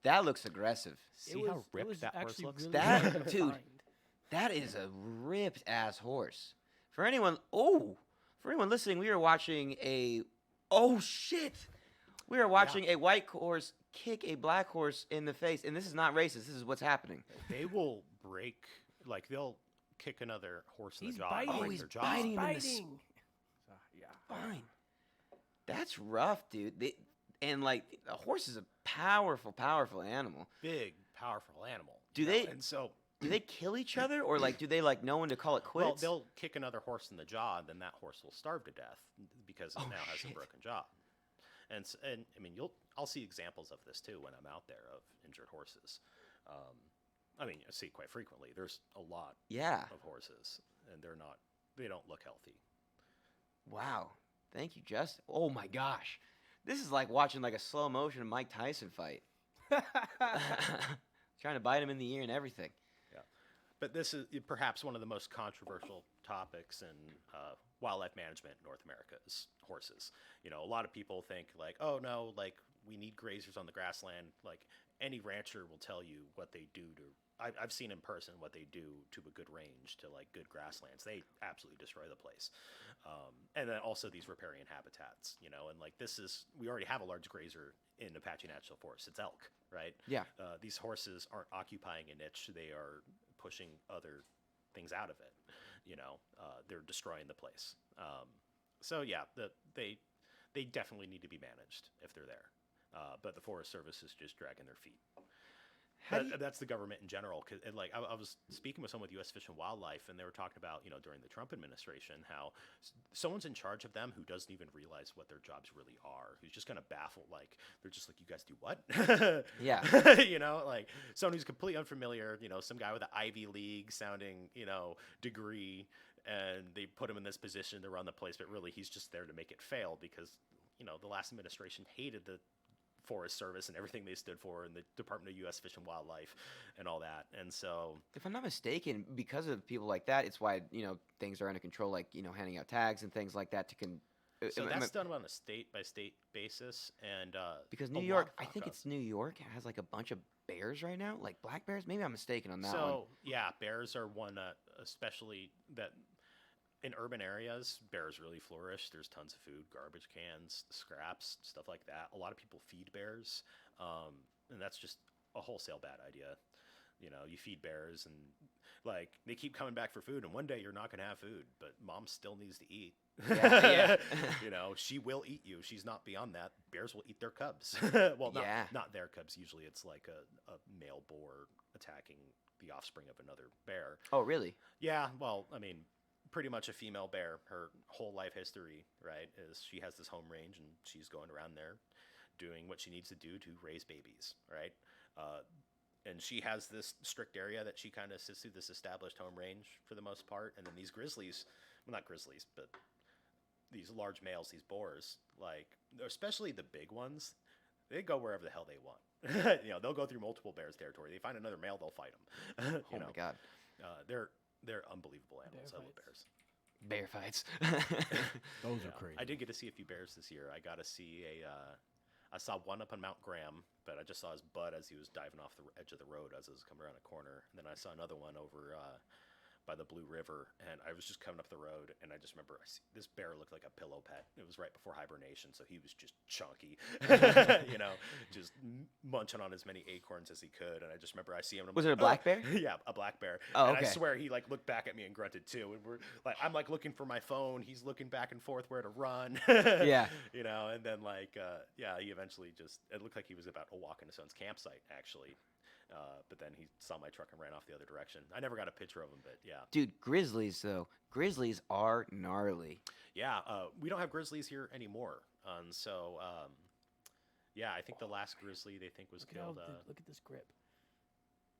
That looks aggressive. See how ripped that horse looks? Really That- hard to dude. find. That is a ripped ass horse. For anyone listening, we are watching a white horse kick a black horse in the face, and this is not racist. This is what's happening. They will they'll kick another horse in He's the jaw. biting. And break he's their jaw. biting. Fighting. Fine. That's rough, dude. And a horse is a powerful, powerful animal. Big, powerful animal. Do they- And so, Do they kill each other, or do they know when to call it quits? well, they'll kick another horse in the jaw, and then that horse will starve to death because it now has shit. a broken jaw. And I mean, I'll see examples of this too when I'm out there of injured horses. I mean, I see it quite frequently. There's a lot of horses, and they don't look healthy. Wow. Thank you, Justin. Oh my gosh. This is like watching a slow motion Mike Tyson fight. Trying to bite him in the ear and everything. Yeah. But this is perhaps one of the most controversial topics in wildlife management in North America is horses. A lot of people think oh no, we need grazers on the grassland. Any rancher will tell you what they do to I've seen in person what they do to a good range, to like good grasslands. They absolutely destroy the place. And then also these riparian habitats, you know, and like we already have a large grazer in Apache National Forest. It's elk, right? Yeah. These horses aren't occupying a niche. They are pushing other things out of it. You know, they're destroying the place. So yeah, they definitely need to be managed if they're there. But the Forest Service is just dragging their feet. That's the government in general. Like I was speaking with someone with U.S. Fish and Wildlife, and they were talking about, you know, during the Trump administration, how someone's in charge of them who doesn't even realize what their jobs really are. Who's just kind of baffled. Like they're just like, you guys do what? Yeah. You know, like someone who's completely unfamiliar. You know, some guy with an Ivy League sounding, you know, degree, and they put him in this position to run the place, but really he's just there to make it fail because, you know, the last administration hated the Forest Service and everything they stood for, and the Department of U.S. Fish and Wildlife and all that. And so, if I'm not mistaken, because of people like that, it's why, you know, things are under control, like, you know, handing out tags and things like that so that's done on a state by state basis. And because New York, I think it's New York, has like a bunch of bears right now, like black bears. Maybe I'm mistaken on that one. So yeah, bears are one, especially that in urban areas, bears really flourish. There's tons of food, garbage cans, scraps, stuff like that. A lot of people feed bears, and that's just a wholesale bad idea. You know, you feed bears, and like they keep coming back for food, and one day you're not going to have food, but mom still needs to eat. Yeah. You know, she will eat you. She's not beyond that. Bears will eat their cubs. Well, not their cubs. Usually, it's like a male boar attacking the offspring of another bear. Oh, really? Yeah. Well, I mean, pretty much a female bear. Her whole life history, right, is she has this home range and she's going around there doing what she needs to do to raise babies, right? And she has this strict area that she kind of sits through, this established home range for the most part. And then these grizzlies, well, not grizzlies, but these large males, these boars, like, especially the big ones, they go wherever the hell they want. You know, they'll go through multiple bears' territory. They find another male, they'll fight them. Oh, my God. They're unbelievable animals. I love bears. Bear fights. Those are crazy. I did get to see a few bears this year. I got to see I saw one up on Mount Graham, but I just saw his butt as he was diving off the edge of the road as it was coming around a corner. And then I saw another one over by the Blue River, and I was just coming up the road, and I just remember this bear looked like a pillow pet. It was right before hibernation, so he was just chunky, you know, just munching on as many acorns as he could. And I just remember I see him. And Was it a black bear? Yeah, a black bear. Oh, and okay. I swear he like looked back at me and grunted too. And I'm like looking for my phone. He's looking back and forth where to run. Yeah. You know, and then like he eventually it looked like he was about to walk into someone's campsite actually. But then he saw my truck and ran off the other direction. I never got a picture of him, but yeah. Dude, grizzlies, though. Grizzlies are gnarly. Yeah, we don't have grizzlies here anymore. And so, yeah, I think the last grizzly they think was killed. Look at this grip.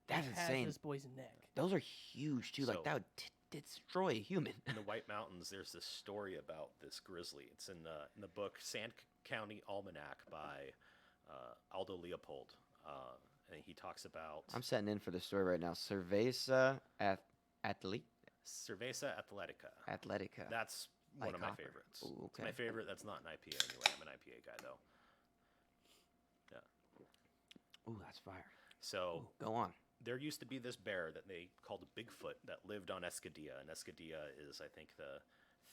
That's It insane. has this boy's neck. Those are huge, too. So- Like, that would destroy a human. In the White Mountains, there's this story about this grizzly. It's in the book Sand County Almanac by Aldo Leopold. And he talks about I'm setting in for the story right now. Cerveza Atletica. Cerveza Atletica. That's one Like of my copper. favorites. Ooh, It's okay. my favorite. That's not an IPA anyway. I'm an IPA guy though. Yeah. Ooh, that's fire. So Go on. there used to be this bear that they called Bigfoot that lived on Escadilla, and Escadilla is, I think, the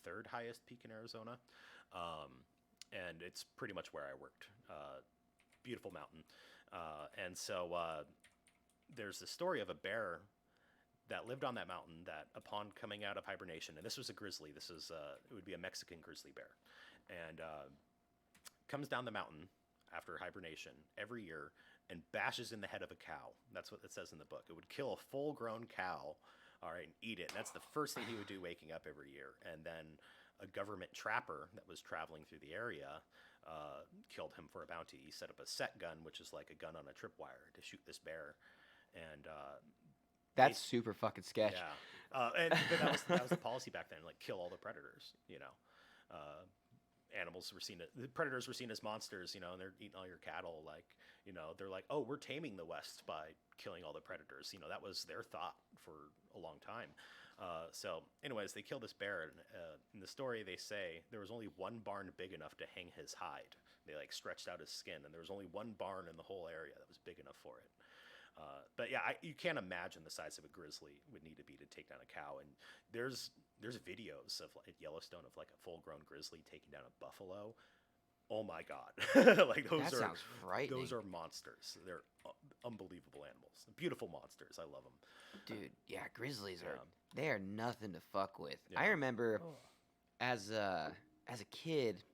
third highest peak in Arizona, and it's pretty much where I worked. Beautiful mountain, and so there's the story of a bear that lived on that mountain that, upon coming out of hibernation, and this was a grizzly. This is it would be a Mexican grizzly bear, and comes down the mountain after hibernation every year and bashes in the head of a cow. That's what it says in the book. It would kill a full-grown cow, all right, and eat it. And that's the first thing he would do waking up every year. And then a government trapper that was traveling through the area killed him for a bounty. He set up a set gun, which is like a gun on a tripwire, to shoot this bear. And That's super fucking sketch. yeah, but that was the policy back then, like kill all the predators. You know, animals were the predators were seen as monsters. You know, and they're eating all your cattle. Like, you know, they're like, oh, we're taming the West by killing all the predators. You know, that was their thought for a long time. So, anyways, they killed this bear. And, in the story, they say there was only one barn big enough to hang his hide. They like stretched out his skin, and there was only one barn in the whole area that was big enough for it. But yeah, you can't imagine the size of a grizzly would need to be to take down a cow. And there's videos of at Yellowstone of like a full-grown grizzly taking down a buffalo. Oh my God! Like That sounds frightening. those are monsters. They're unbelievable animals, beautiful monsters. I love them. Dude, yeah, grizzlies Yeah. they are nothing to fuck with. Yeah. I remember Oh. as a kid,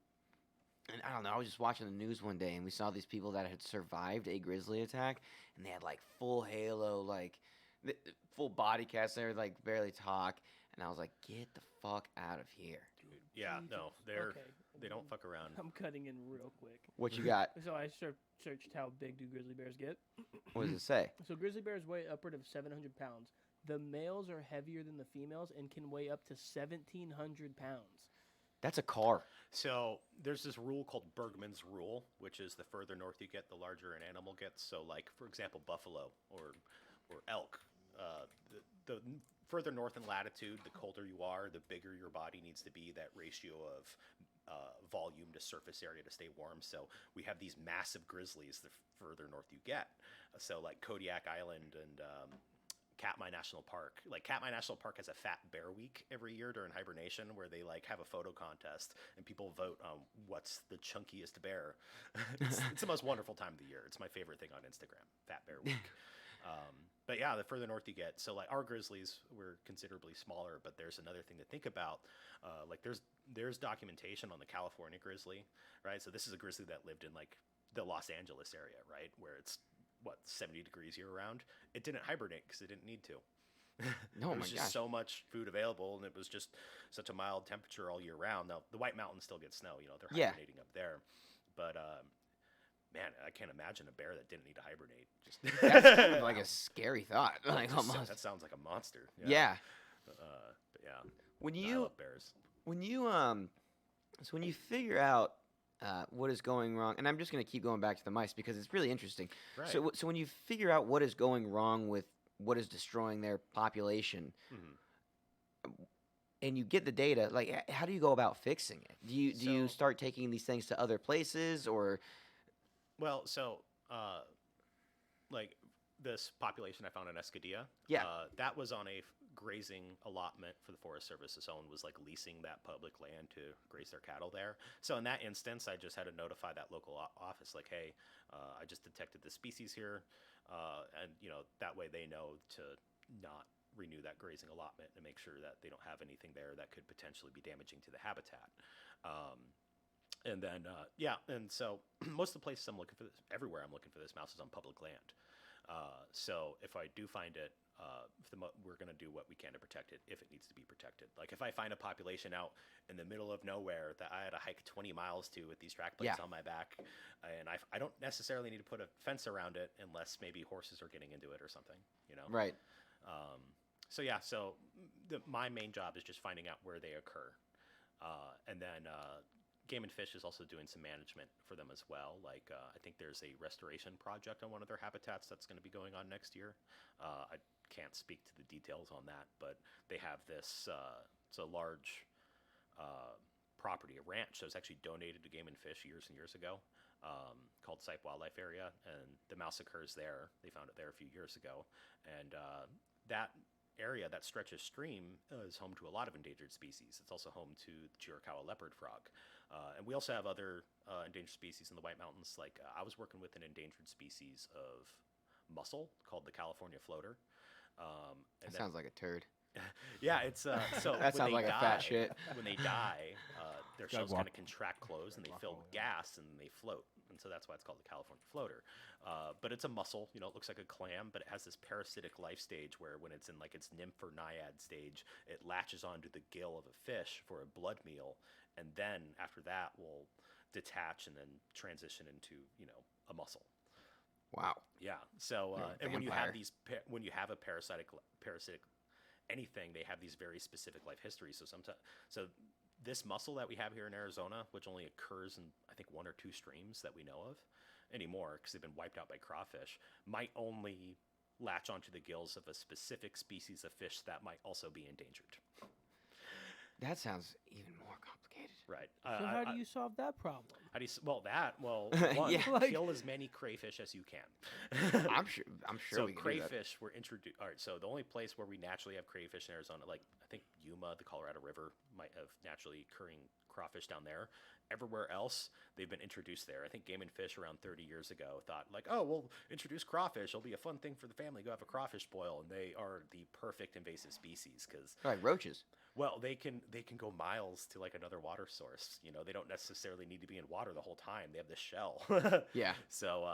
and I don't know, I was just watching the news one day and we saw these people that had survived a grizzly attack and they had like full halo, like full body cast, they were like barely talk, and I was like, get the fuck out of here. Yeah, Jesus. no, they don't fuck around. I'm cutting in real quick. What you got? So I searched how big do grizzly bears get. What does it say? So grizzly bears weigh upward of 700 pounds. The males are heavier than the females and can weigh up to 1,700 pounds. That's a car. So there's this rule called Bergman's rule, which is the further north you get, the larger an animal gets. So, like for example, buffalo or elk. The further north in latitude, the colder you are, the bigger your body needs to be. That ratio of volume to surface area to stay warm. So we have these massive grizzlies the further north you get. So like Kodiak Island and Katmai National Park. Like Katmai National Park has a Fat Bear Week every year during hibernation where they like have a photo contest and people vote on what's the chunkiest bear. It's the most wonderful time of the year. It's my favorite thing on Instagram, Fat Bear Week. But yeah, the further north you get, so like our grizzlies were considerably smaller, but there's another thing to think about. Like there's documentation on the California grizzly, right? So this is a grizzly that lived in like the Los Angeles area, right? Where it's 70 degrees year round. It didn't hibernate because it didn't need to. No, There my was just gosh. so much food available, and it was just such a mild temperature all year round. Now the White Mountains still get snow, they're Yeah. hibernating up there, but man, I can't imagine a bear that didn't need to hibernate. Just That's kind of like a scary thought. Like almost. that sounds like a monster. Yeah. But yeah, When I you love bears. when you figure out what is going wrong, and I'm just going to keep going back to the mice because it's really interesting. Right. So when you figure out what is going wrong with what is destroying their population, and you get the data, like how do you go about fixing it? Do you So- start taking these things to other places, or Well, so like this population I found in Escadilla, Yeah. that was on a grazing allotment for the Forest Service's own, was like leasing that public land to graze their cattle there. So in that instance, I just had to notify that local office, like, hey, I just detected this species here, and that way they know to not renew that grazing allotment and make sure that they don't have anything there that could potentially be damaging to the habitat. And then, and so most of the places I'm looking for this, everywhere I'm looking for this mouse is on public land. So if I do find it, we're going to do what we can to protect it if it needs to be protected. Like if I find a population out in the middle of nowhere that I had to hike 20 miles to with these track plates Yeah. on my back, and I don't necessarily need to put a fence around it unless maybe horses are getting into it or something, right? So my main job is just finding out where they occur. And then Game and Fish is also doing some management for them as well. Like I think there's a restoration project on one of their habitats that's going to be going on next year. I can't speak to the details on that, but they have this, it's a large property, a ranch that was actually donated to Game and Fish years and years ago, called Sipe Wildlife Area, and the mouse occurs there. They found it there a few years ago, and that area, that stretch of stream, is home to a lot of endangered species. It's also home to the Chiricahua leopard frog. And we also have other endangered species in the White Mountains. Like I was working with an endangered species of mussel called the California floater. That sounds like a turd. Yeah, it's so That when sounds they like a fat shit. When they die, their Gotta shells walk- kind of contract closed and they walk fill over with there. gas and they float, and so that's why it's called the California floater. But it's a mussel, it looks like a clam, but it has this parasitic life stage where when it's in like its nymph or naiad stage, it latches onto the gill of a fish for a blood meal, and then after that will detach and then transition into a mussel. Wow. Yeah. So You're a and when you vampire. have when you have a parasitic anything, they have these very specific life histories. So this mussel that we have here in Arizona, which only occurs in I think one or two streams that we know of anymore because they've been wiped out by crawfish, might only latch onto the gills of a specific species of fish that might also be endangered. That sounds even more complicated. Right. So how do you solve that problem? How do you? Well, one, Yeah. kill as many crayfish as you can. I'm sure So we can do that. crayfish were introduced. All right. So the only place where we naturally have crayfish in Arizona, like I think Yuma, the Colorado River, might have naturally occurring crawfish down there. Everywhere else, they've been introduced there. I think Game and Fish around 30 years ago thought like, oh, we'll introduce crawfish. It'll be a fun thing for the family. Go have a crawfish boil, and they are the perfect invasive species because Like roaches. well, they can go miles to like another water source. You know, they don't necessarily need to be in water the whole time. They have the shell. Yeah. So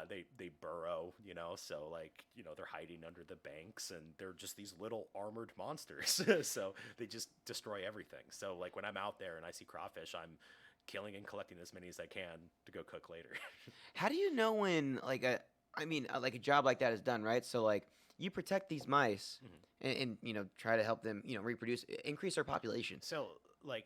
they burrow. You know, so like they're hiding under the banks, and they're just these little armored monsters. So they just destroy everything. So like when I'm out there and I see crawfish, I'm killing and collecting as many as I can to go cook later. How do you know when like a job like that is done, right? So like you protect these mice and try to help them, reproduce, increase their population. So like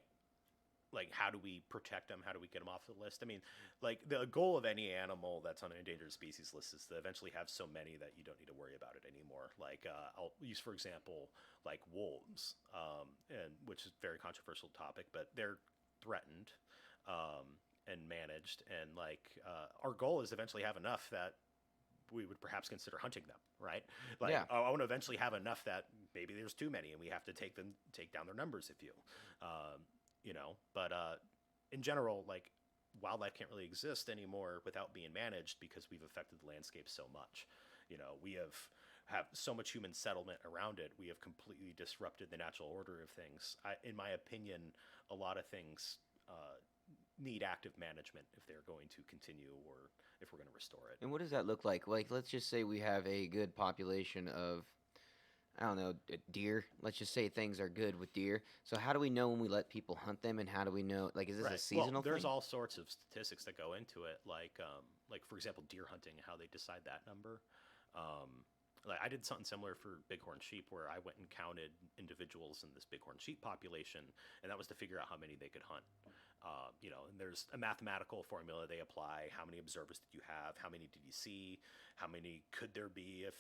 how do we protect them? How do we get them off the list? I mean, like the goal of any animal that's on an endangered species list is to eventually have so many that you don't need to worry about it anymore. Like I'll use, for example, like wolves, and which is a very controversial topic, but they're threatened and managed. And like our goal is eventually have enough that we would perhaps consider hunting them, right? Like, Yeah. I want to eventually have enough that maybe there's too many and we have to take down their numbers a few. But in general, like wildlife can't really exist anymore without being managed because we've affected the landscape so much. We have so much human settlement around it. We have completely disrupted the natural order of things. In my opinion, a lot of things need active management if they're going to continue or if we're going to restore it. And what does that look like? Like, let's just say we have a good population of, I don't know, deer. Let's just say things are good with deer. So how do we know when we let people hunt them, and how do we know, like, is this a seasonal thing? There's all sorts of statistics that go into it, like for example, deer hunting, how they decide that number. Like I did something similar for bighorn sheep, where I went and counted individuals in this bighorn sheep population, and that was to figure out how many they could hunt. And there's a mathematical formula they apply. How many observers did you have? How many did you see? How many could there be if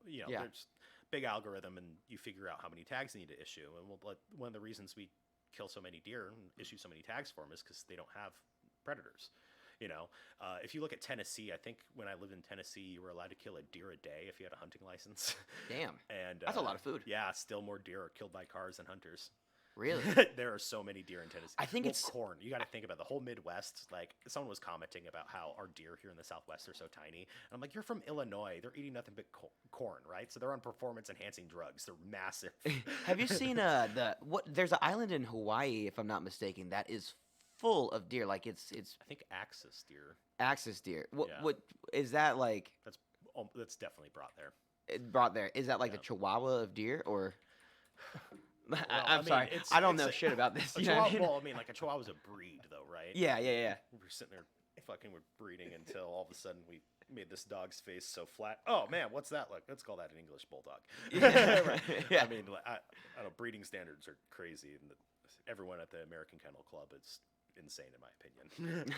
Yeah. There's big algorithm, and you figure out how many tags you need to issue. And one of the reasons we kill so many deer and issue so many tags for them is because they don't have predators. If you look at Tennessee, I think when I lived in Tennessee, you were allowed to kill a deer a day if you had a hunting license. Damn. And That's a lot of food. Yeah, still more deer are killed by cars than hunters. Really? There are so many deer in Tennessee. I think it's corn. You got to think about the whole Midwest. Like someone was commenting about how our deer here in the Southwest are so tiny. And I'm like, you're from Illinois. They're eating nothing but corn, right? So they're on performance enhancing drugs. They're massive. Have you seen there's an island in Hawaii, if I'm not mistaken, that is full of deer. Like it's I think axis deer. axis deer. What Yeah. what is that like? That's definitely brought there. Brought there. Is that like Yeah. the Chihuahua of deer, or? Well, I'm I mean, sorry, it's- I don't it's know a- shit about this. A You know what I Chihuahua, mean? well, I mean, like a Chihuahua's a breed, though, right? Yeah. We're sitting there, we're breeding until all of a sudden we made this dog's face so flat. Oh man, what's that like? Let's call that an English bulldog. Yeah. Right. Yeah. I mean, I don't know, breeding standards are crazy, and everyone at the American Kennel Club is insane in my opinion.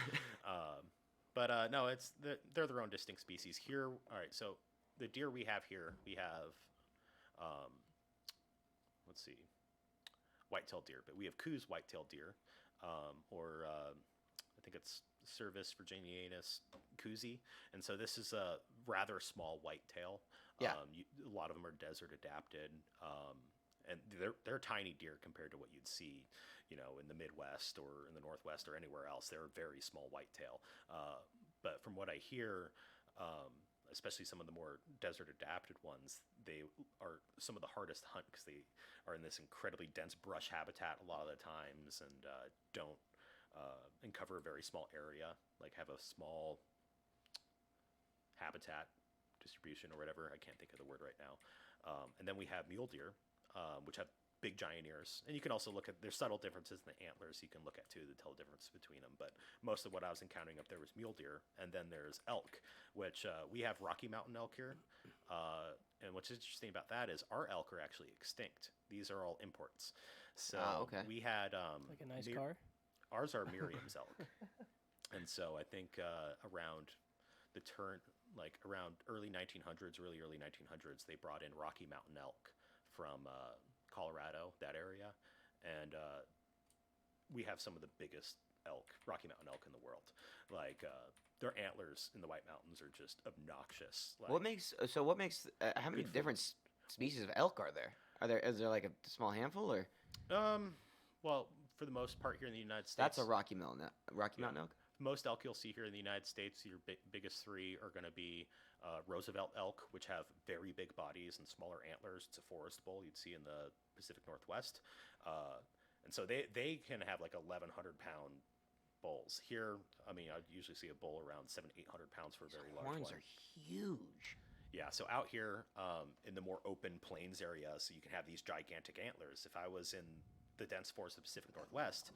No, they're their own distinct species. Here, all right. So the deer we have here, we have, let's see, white-tailed deer, but we have Coues white-tailed deer, I think it's Cervus virginianus cousi, and so this is a rather small whitetail. Yeah. A lot of them are desert adapted, and they're tiny deer compared to what you'd see, in the Midwest or in the Northwest or anywhere else. They're a very small whitetail. But from what I hear, especially some of the more desert adapted ones, they are some of the hardest to hunt because they are in this incredibly dense brush habitat a lot of the times, and don't and cover a very small area, like have a small habitat distribution or whatever. I can't think of the word right now. And then we have mule deer, which have big giant ears. And you can also look at, there's subtle differences in the antlers you can look at too to tell the difference between them. But most of what I was encountering up there was mule deer. And then there's elk, which we have Rocky Mountain elk here. And what's interesting about that is our elk are actually extinct. These are all imports. So okay. we had Like a nice car. Ours are Miriam's elk. And so I think around the turn, like around early 1900s, early 1900s, they brought in Rocky Mountain elk from Colorado, that area. and we have some of the biggest Rocky Mountain elk in the world. Like their antlers in the White Mountains are just obnoxious. Like, What makes how many Good food. different species of elk are there? Is there like a small handful or well, for the most part here in the United States, that's a Rocky Mountain elk? most elk you'll see here in the United States, your biggest three are going to be Roosevelt elk, which have very big bodies and smaller antlers. It's a forest bull you'd see in the Pacific Northwest. And so they can have like 1,100-pound bulls. Here, I mean, I usually see a bull around 700-800 pounds for a very large Horns one. are huge. Yeah, so out here in the more open plains area, so you can have these gigantic antlers. If I was in the dense forest of the Pacific Northwest,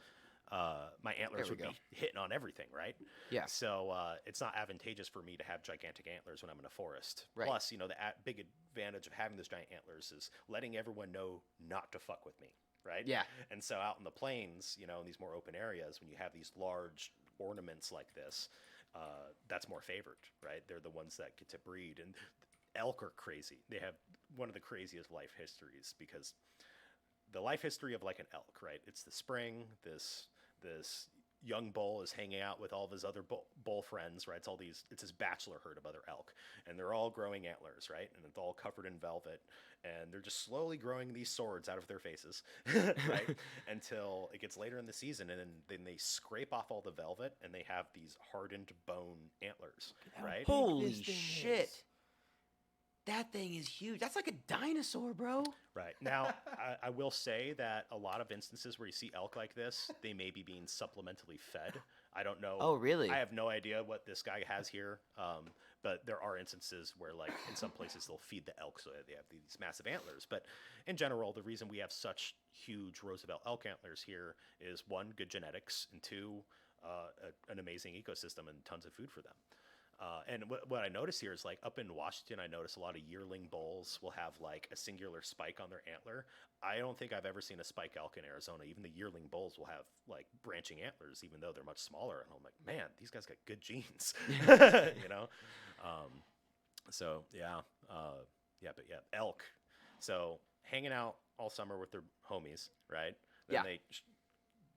my antlers There we would be hitting on everything, right? Yeah. So it's not advantageous for me to have gigantic antlers when I'm in a forest. Right. Plus, the big advantage of having those giant antlers is letting everyone know not to fuck with me, right? Yeah. And so out in the plains, in these more open areas, when you have these large ornaments like this, that's more favored, right? They're the ones that get to breed. And elk are crazy. They have one of the craziest life histories because the life history of like an elk, right? It's the spring, this young bull is hanging out with all of his other bull friends, right? It's his bachelor herd of other elk, and they're all growing antlers, right? And it's all covered in velvet, and they're just slowly growing these swords out of their faces, right? Until it gets later in the season, and then they scrape off all the velvet, and they have these hardened bone antlers, right? Holy this thing shit. is. That thing is huge. That's like a dinosaur, bro. Right. Now, I will say that a lot of instances where you see elk like this, they may be being supplementally fed. I don't know. Oh, really? I have no idea what this guy has here, but there are instances where, like, in some places they'll feed the elk so that they have these massive antlers. But in general, the reason we have such huge Roosevelt elk antlers here is, one, good genetics, and two, an amazing ecosystem and tons of food for them. And what I notice here is, like, up in Washington, I notice a lot of yearling bulls will have like a singular spike on their antler. I don't think I've ever seen a spike elk in Arizona. Even the yearling bulls will have like branching antlers, even though they're much smaller. And I'm like, man, these guys got good genes, So but elk. So hanging out all summer with their homies, right? Then Yeah. they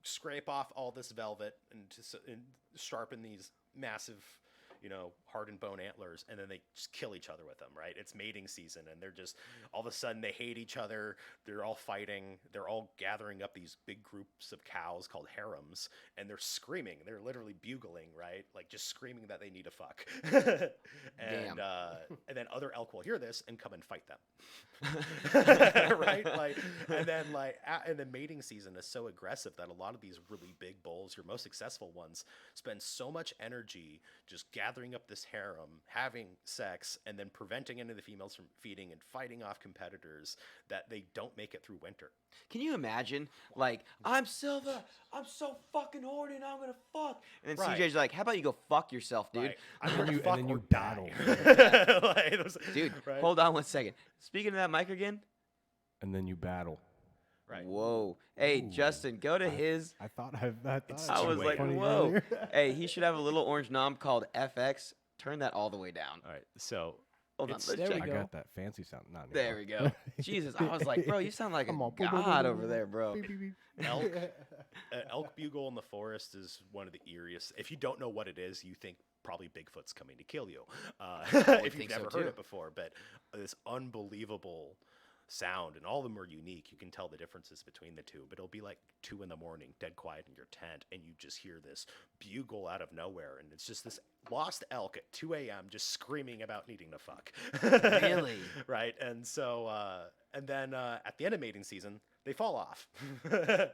scrape off all this velvet and sharpen these massive, hardened bone antlers, and then they just kill each other with them, right? It's mating season, and they're just, all of a sudden, they hate each other. They're all fighting. They're all gathering up these big groups of cows called harems, and they're screaming. They're literally bugling, right? Like, just screaming that they need to fuck. And then other elk will hear this and come and fight them. Right? Like, and then mating season is so aggressive that a lot of these really big bulls, your most successful ones, spend so much energy just gathering up this harem, having sex, and then preventing any of the females from feeding and fighting off competitors that they don't make it through winter. Can you imagine? Like, I'm Silva. I'm so fucking horny and I'm going to fuck. And then Right. CJ's like, how about you go fuck yourself, dude? Right. I'm gonna you- fuck and then or you die. battle. Like, those- Dude, right? hold on one second. Speaking of that mic again. And then you battle. Right. Whoa. Hey, Ooh. Justin, go to his. I thought I It's I was way like, funny whoa. earlier. Hey, he should have a little orange knob called FX. Turn that all the way down. All right. So Hold on. It's- Let's There we check. I go. got that fancy sound. Not There we go. Jesus, I was like, bro, you sound like a Come on. god over there, bro. elk, an elk bugle in the forest is one of the eeriest. If you don't know what it is, you think probably Bigfoot's coming to kill you. If think you've so, never too. heard it before, but this unbelievable sound, and all of them are unique. You can tell the differences between the two, but it'll be like 2 a.m, dead quiet in your tent, and you just hear this bugle out of nowhere, and it's just this lost elk at 2 a.m. just screaming about needing to fuck. Really? Right. And so, and then at the end of mating season, they fall off. The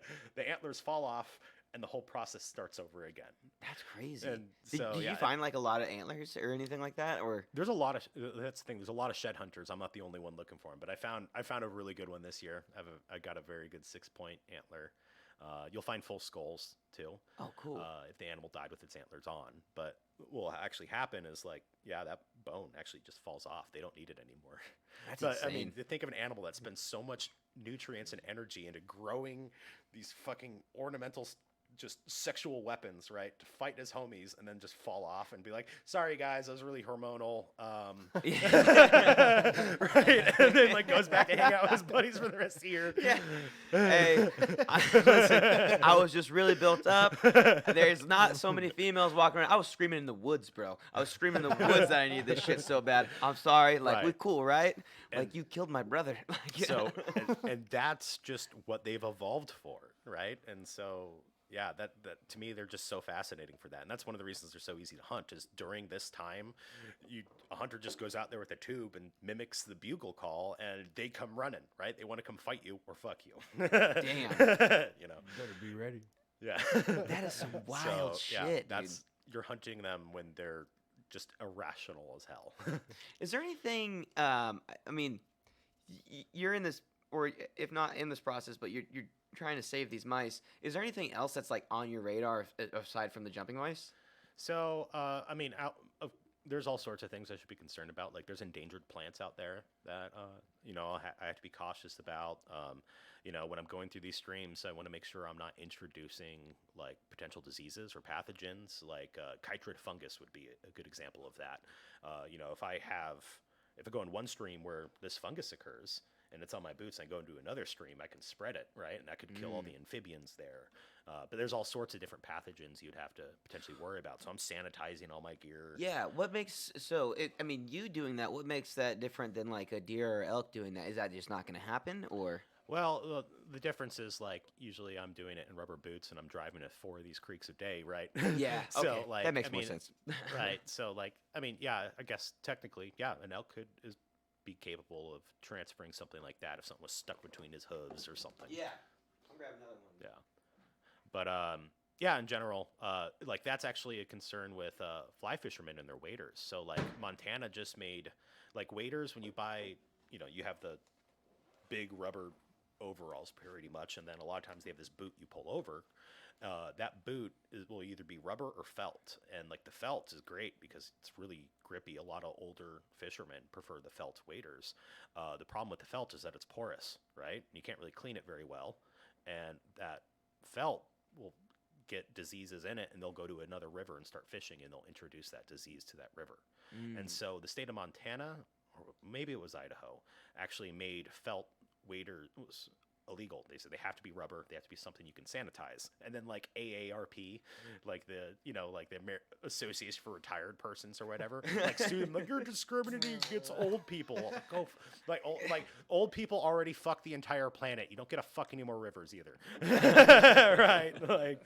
antlers fall off, and the whole process starts over again. That's crazy. And Did so, you yeah, find like a lot of antlers or anything like that? Or There's a lot of that's the thing. There's a lot of shed hunters. I'm not the only one looking for them, but I found a really good one this year. I got a very good 6-point antler. You'll find full skulls too. oh, cool. If the animal died with its antlers on. But what will actually happen is, like, yeah, that bone actually just falls off. They don't need it anymore. That's But insane. I mean, think of an animal that spends so much nutrients and energy into growing these fucking ornamental just sexual weapons, right, to fight his homies, and then just fall off and be like, "Sorry guys, I was really hormonal." Right, and then like goes back to hang out with his buddies for the rest of the year. Yeah. Hey, listen, I was just really built up. There's not so many females walking around. I was screaming in the woods, bro. I was screaming in the woods that I need this shit so bad. I'm sorry. Like, Right. we cool, right? And- Like, you killed my brother. Like, So, and that's just what they've evolved for, right? And so, yeah, that to me, they're just so fascinating for that. And that's one of the reasons they're so easy to hunt is during this time, a hunter just goes out there with a tube and mimics the bugle call, and they come running, right? They want to come fight you or fuck you. Damn. You know? Better be ready. Yeah. That is some wild shit, dude. That's you're hunting them when they're just irrational as hell. Is there anything? I mean, you're in this, or if not in this process, but you're trying to save these mice. Is there anything else that's like on your radar aside from the jumping mice? So, I mean, there's all sorts of things I should be concerned about. Like, there's endangered plants out there that, you know, I have to be cautious about. You know, when I'm going through these streams, I want to make sure I'm not introducing, like, potential diseases or pathogens. Like, chytrid fungus would be a good example of that. You know, if I go in one stream where this fungus occurs, and it's on my boots, and I go into another stream, I can spread it, right? And that could kill all the amphibians there. But there's all sorts of different pathogens you'd have to potentially worry about. So I'm sanitizing all my gear. Yeah. What makes I mean, you doing that? What makes that different than like a deer or elk doing that? Is that just not going to happen, or? Well, the difference is, like, usually I'm doing it in rubber boots, and I'm driving to 4 of these creeks a day, right? Yeah. So, Okay. like, that makes I more mean, sense. Right. So, like, I mean, yeah, I guess technically, yeah, an elk could be capable of transferring something like that if something was stuck between his hooves or something. Yeah. I'll grab another one. Yeah. But yeah, in general, like, that's actually a concern with fly fishermen and their waders. So, like, Montana just made, like, waders, when you buy, you know, you have the big rubber overalls pretty much, and then a lot of times they have this boot you pull over. That boot will either be rubber or felt, and like the felt is great because it's really grippy. A lot of older fishermen prefer the felt waders. The problem with the felt is that it's porous, right? You can't really clean it very well, and that felt will get diseases in it, and they'll go to another river and start fishing, and they'll introduce that disease to that river. And so the state of Montana, or maybe it was Idaho, actually made felt waders illegal. They said they have to be rubber, they have to be something you can sanitize. And then, like, AARP, like the, you know, like the Association for Retired Persons or whatever, like, sue them, like, you're discriminating against old people. Go, like old people already fuck the entire planet. You don't get to fuck any more rivers either. Right? Like,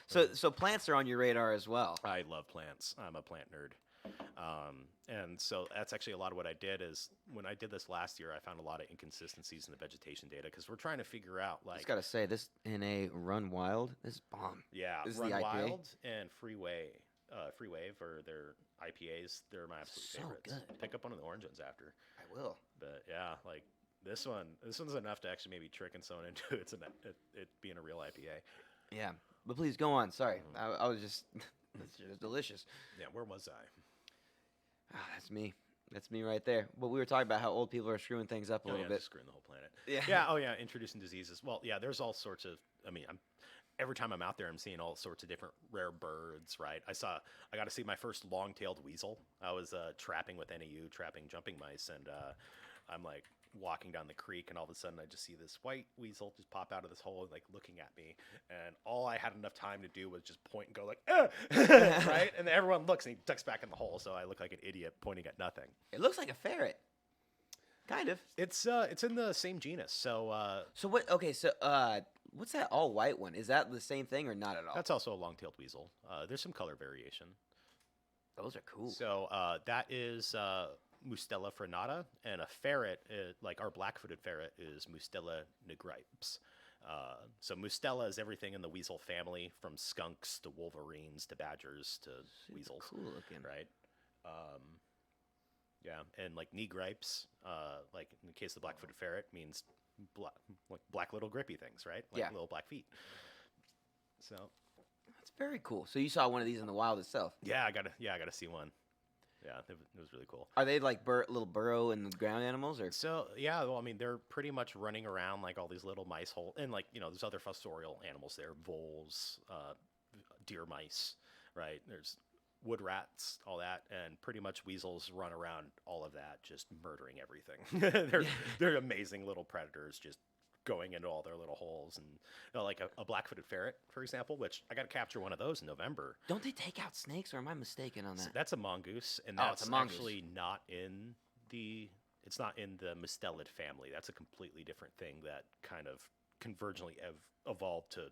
So plants are on your radar as well. I love plants. I'm a plant nerd. And so that's actually a lot of what I did. Is when I did this last year, I found a lot of inconsistencies in the vegetation data because we're trying to figure out, I like, just gotta say, this NA Run Wild, this is bomb. yeah, this is Run the IPA? Wild and Free Wave are their IPAs. They're my absolute So favorites. good. Pick up one of the orange ones after. I will. But yeah, like this one's enough to actually maybe tricking someone into it being a real IPA. Yeah, but please go on. Sorry, I was just it's delicious. Yeah, where was I? Ah, that's me. That's me right there. But we were talking about how old people are screwing things up a little yeah, bit. just screwing the whole planet. Yeah. Yeah. Oh, yeah. Introducing diseases. Well, yeah. There's all sorts of. I mean, every time I'm out there, I'm seeing all sorts of different rare birds. Right. I got to see my first long-tailed weasel. I was trapping with NAU, trapping jumping mice, and I'm like walking down the creek, and all of a sudden I just see this white weasel just pop out of this hole, like looking at me. And all I had enough time to do was just point and go like, right. And then everyone looks, and he ducks back in the hole. So I look like an idiot pointing at nothing. It looks like a ferret. Kind of. It's in the same genus. So So what? Okay, so what's that all white one? Is that the same thing or not at all? that's also a long-tailed weasel. There's some color variation. Those are cool. So that is Mustela frenata, and a ferret, like our black-footed ferret, is Mustela nigripes. So Mustela is everything in the weasel family, from skunks to wolverines to badgers to weasels. Cool looking. Right? Yeah, and like nigripes, like in the case of the black-footed ferret, means like black little grippy things, right? Like Yeah. little black feet. So That's very cool. So you saw one of these in the wild itself. yeah, I gotta see one. Yeah, it was really cool. Are they like little burrow in the ground animals, or? So yeah, well, I mean, they're pretty much running around like all these little mice hole, and like there's other fossorial animals there, voles, deer mice, right? There's wood rats, all that, and pretty much weasels run around all of that, just murdering everything. they're amazing little predators, just going into all their little holes, and like a black-footed ferret, for example, which I got to capture one of those in November. Don't they take out snakes, or am I mistaken on that? So that's a mongoose, and Oh, that's it's a mongoose. actually not in the. It's not in the mustelid family. That's a completely different thing that kind of convergently evolved to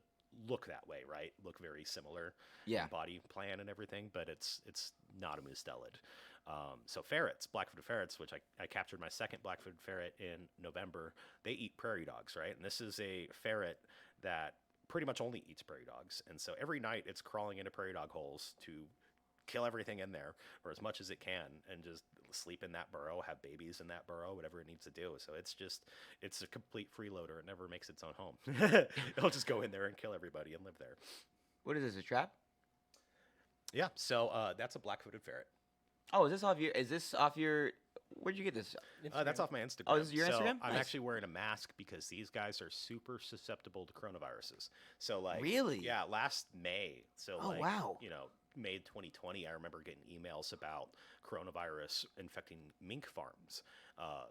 look that way, right? Look very similar Yeah. in body plan and everything, but it's not a mustelid. So ferrets, black-footed ferrets, which I captured my second black-footed ferret in November, they eat prairie dogs, right? And this is a ferret that pretty much only eats prairie dogs. And so every night it's crawling into prairie dog holes to kill everything in there, or as much as it can, and just sleep in that burrow, have babies in that burrow, whatever it needs to do. So it's a complete freeloader. It never makes its own home. It'll just go in there and kill everybody and live there. What is this, a trap? Yeah, so that's a black-footed ferret. Oh, is this off your? Where'd you get this? That's off my Instagram. Oh, this is your So Instagram? I'm Nice. actually wearing a mask because these guys are super susceptible to coronaviruses. So like, Really? Yeah, last May. So Oh, like, wow. May 2020, I remember getting emails about coronavirus infecting mink farms.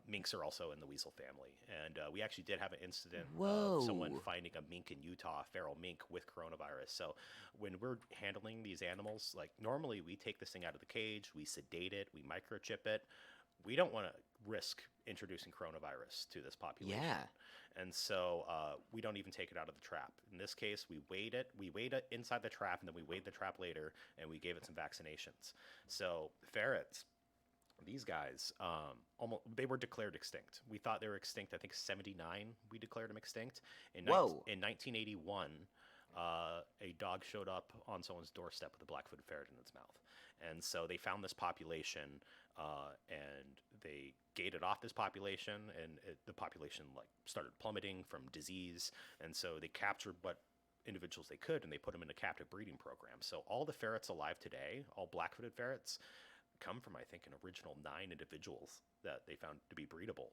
Minks are also in the weasel family, and we actually did have an incident Whoa. of someone finding a mink in Utah, a feral mink with coronavirus. So when we're handling these animals, like normally we take this thing out of the cage, we sedate it, we microchip it. We don't want to risk introducing coronavirus to this population. Yeah. And so we don't even take it out of the trap. In this case, we weighed it inside the trap, and then we weighed the trap later, and we gave it some vaccinations. So ferrets, these guys, they were declared extinct. We thought they were extinct. I think 79, we declared them extinct. In 1981, a dog showed up on someone's doorstep with a black-footed ferret in its mouth. And so they found this population, and they gated off this population, and the population started plummeting from disease. And so they captured what individuals they could, and they put them in a captive breeding program. So all the ferrets alive today, all black-footed ferrets, come from, I think, an original 9 individuals that they found to be breedable.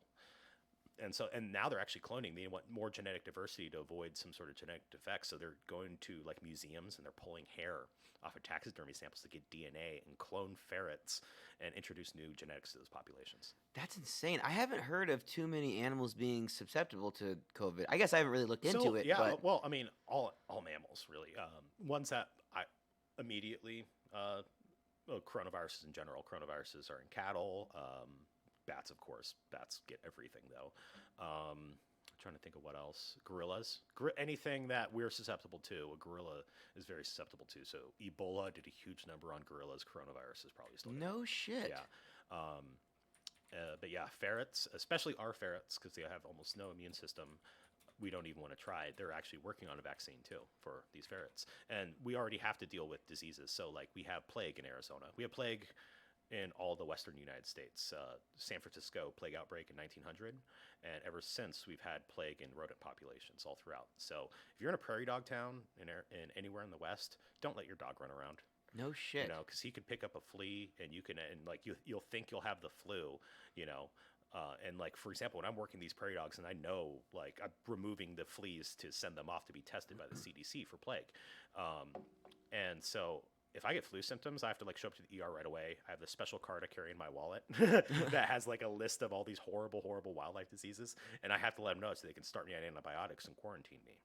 And now they're actually cloning. They want more genetic diversity to avoid some sort of genetic defect. So they're going to museums, and they're pulling hair off of taxidermy samples to get DNA and clone ferrets and introduce new genetics to those populations. That's insane. I haven't heard of too many animals being susceptible to COVID. I guess I haven't really looked into it. Yeah, but well, I mean, all mammals really. Ones that I immediately coronaviruses in general. Coronaviruses are in cattle. Bats, of course. Bats get everything, though. Trying to think of what else. Gorillas. Anything that we're susceptible to, a gorilla is very susceptible to. So Ebola did a huge number on gorillas. Coronavirus is probably still no shit. Yeah. But yeah, ferrets, especially our ferrets, because they have almost no immune system. We don't even want to try it. They're actually working on a vaccine, too, for these ferrets. And we already have to deal with diseases. So, like, we have plague in Arizona. We have plague in all the western United States. San Francisco plague outbreak in 1900, and ever since we've had plague in rodent populations all throughout. So if you're in a prairie dog town in anywhere in the West, don't let your dog run around. No shit. Because he could pick up a flea, and you'll think you'll have the flu, and like, for example, when I'm working these prairie dogs, and I know, like, I'm removing the fleas to send them off to be tested by the CDC for plague, and so if I get flu symptoms, I have to show up to the ER right away. I have this special card I carry in my wallet that has a list of all these horrible, horrible wildlife diseases, and I have to let them know so they can start me on antibiotics and quarantine me.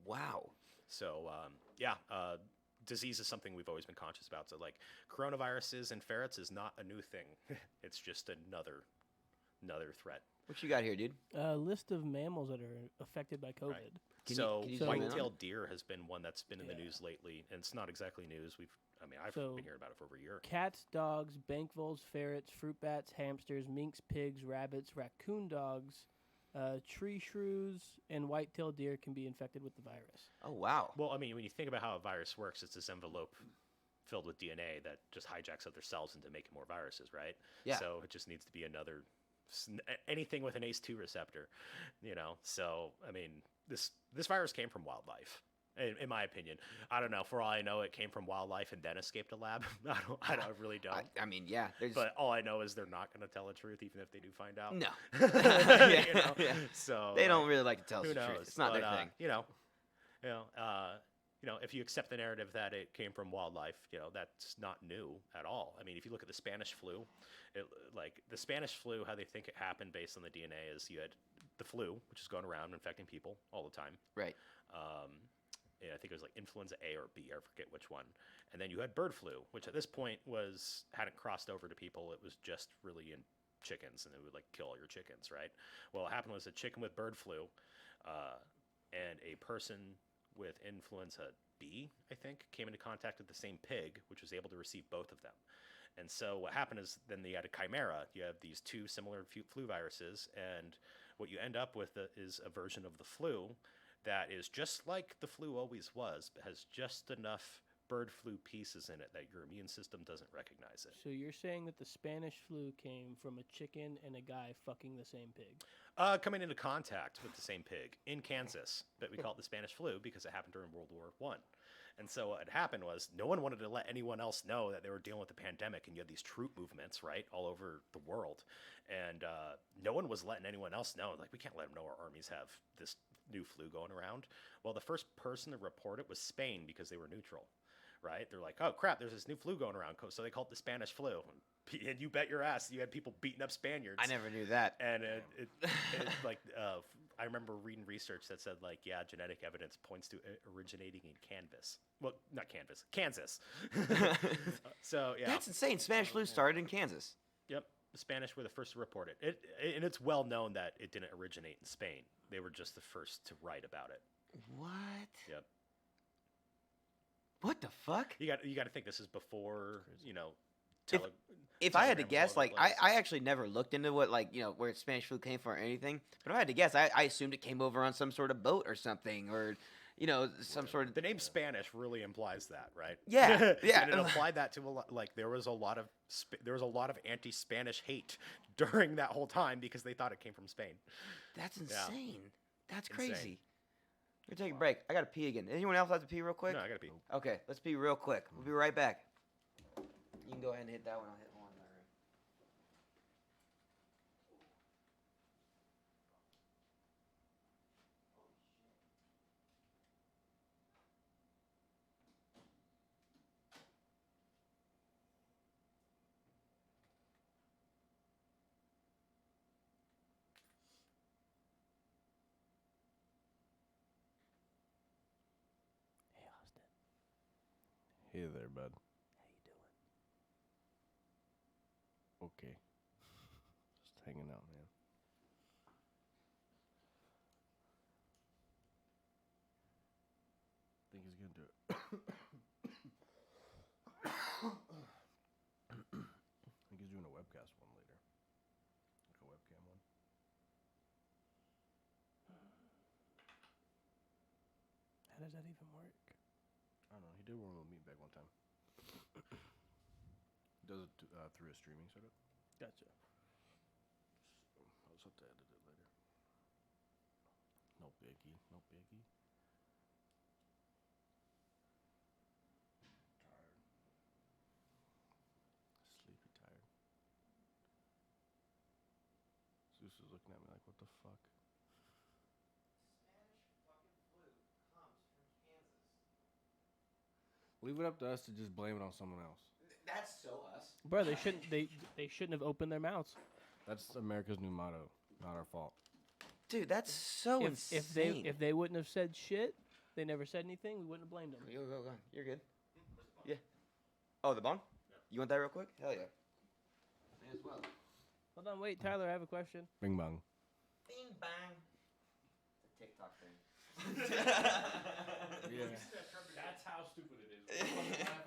Wow. So disease is something we've always been conscious about. So coronaviruses and ferrets is not a new thing. It's just another threat. What you got here, dude? A list of mammals that are affected by COVID. Right. Can So you white-tailed deer has been one that's been in the Yeah. news lately, and it's not exactly news. I've So- been hearing about it for over a year. Cats, dogs, bank voles, ferrets, fruit bats, hamsters, minks, pigs, rabbits, raccoon dogs, tree shrews, and white-tailed deer can be infected with the virus. Oh, wow. Well, I mean, when you think about how a virus works, it's this envelope filled with DNA that just hijacks other cells into making more viruses, right? Yeah. So it just needs to be anything with an ACE2 receptor, So, I mean, this virus came from wildlife. In my opinion. I don't know. For all I know, it came from wildlife and then escaped a lab. I really don't. I mean, yeah. There's But all I know is they're not going to tell the truth, even if they do find out. no. You know? Yeah. So They don't really like to tell us who the knows? truth. It's not But, their thing. If you accept the narrative that it came from wildlife, that's not new at all. I mean, if you look at the Spanish flu, the Spanish flu, how they think it happened based on the DNA is you had the flu, which is going around infecting people all the time. Right. Yeah, I think it was like influenza A or B, I forget which one. And then you had bird flu, which at this point hadn't crossed over to people. It was just really in chickens, and it would like kill all your chickens, right? Well, what happened was a chicken with bird flu and a person with influenza B, I think, came into contact with the same pig, which was able to receive both of them. And so what happened is then you had a chimera. You have these two similar flu viruses, and what you end up with is a version of the flu that is just like the flu always was, but has just enough bird flu pieces in it that your immune system doesn't recognize it. So you're saying that the Spanish flu came from a chicken and a guy fucking the same pig? Coming into contact with the same pig in Kansas, but we call it the Spanish flu because it happened during World War I. And so what had happened was no one wanted to let anyone else know that they were dealing with the pandemic, and you had these troop movements, right, all over the world. And no one was letting anyone else know. Like, we can't let them know our armies have this new flu going around. Well, the first person to report it was Spain because they were neutral, right? They're like, oh, crap, there's this new flu going around. So they called it the Spanish flu. And you bet your ass you had people beating up Spaniards. I never knew that. And I remember reading research that said, genetic evidence points to it originating in Kansas. Well, not Kansas. So, yeah. That's insane. Spanish flu started in Kansas. Yep. The Spanish were the first to report it. And it's well known that it didn't originate in Spain. They were just the first to write about it. What? Yep. What the fuck? You got to think this is before, If I had to telegrams guess, all over the place. I actually never looked into what, where Spanish flu came from or anything. But if I had to guess, I assumed it came over on some sort of boat or something, or, some sort of... The name Spanish really implies that, right? Yeah, yeah. And it applied that to a lot, there was a lot of anti-Spanish hate during that whole time because they thought it came from Spain. That's Yeah. insane. That's Insane. crazy. We're taking a break. I got to pee again. Anyone else have to pee real quick? No, I gotta be. Okay, let's pee real quick. We'll be right back. You can go ahead and hit that one. I'll hit one in my room. Hey, Austin. Hey there, bud. How you doing? Okay. Just hanging out, man. Think he's gonna do it. I think he's doing a webcast one later. Like a webcam one. How does that even work? I don't know. He did one with Meatbag one time. He does it through a streaming setup. Gotcha. I'll just have to edit it later. No biggie. No biggie. Tired. Sleepy tired. Zeus is looking at me like, what the fuck? Leave it up to us to just blame it on someone else. That's so us. Bro, they shouldn't have opened their mouths. That's America's new motto. Not our fault. Dude, that's so insane. If they wouldn't have said shit, they never said anything, we wouldn't have blamed them. Go. You're good. Yeah. Oh, the bong? You want that real quick? Hell yeah. May as well. Hold on, wait, Tyler, I have a question. Bing bong. Bing bang. It's a TikTok thing. Yeah. That's how stupid it is.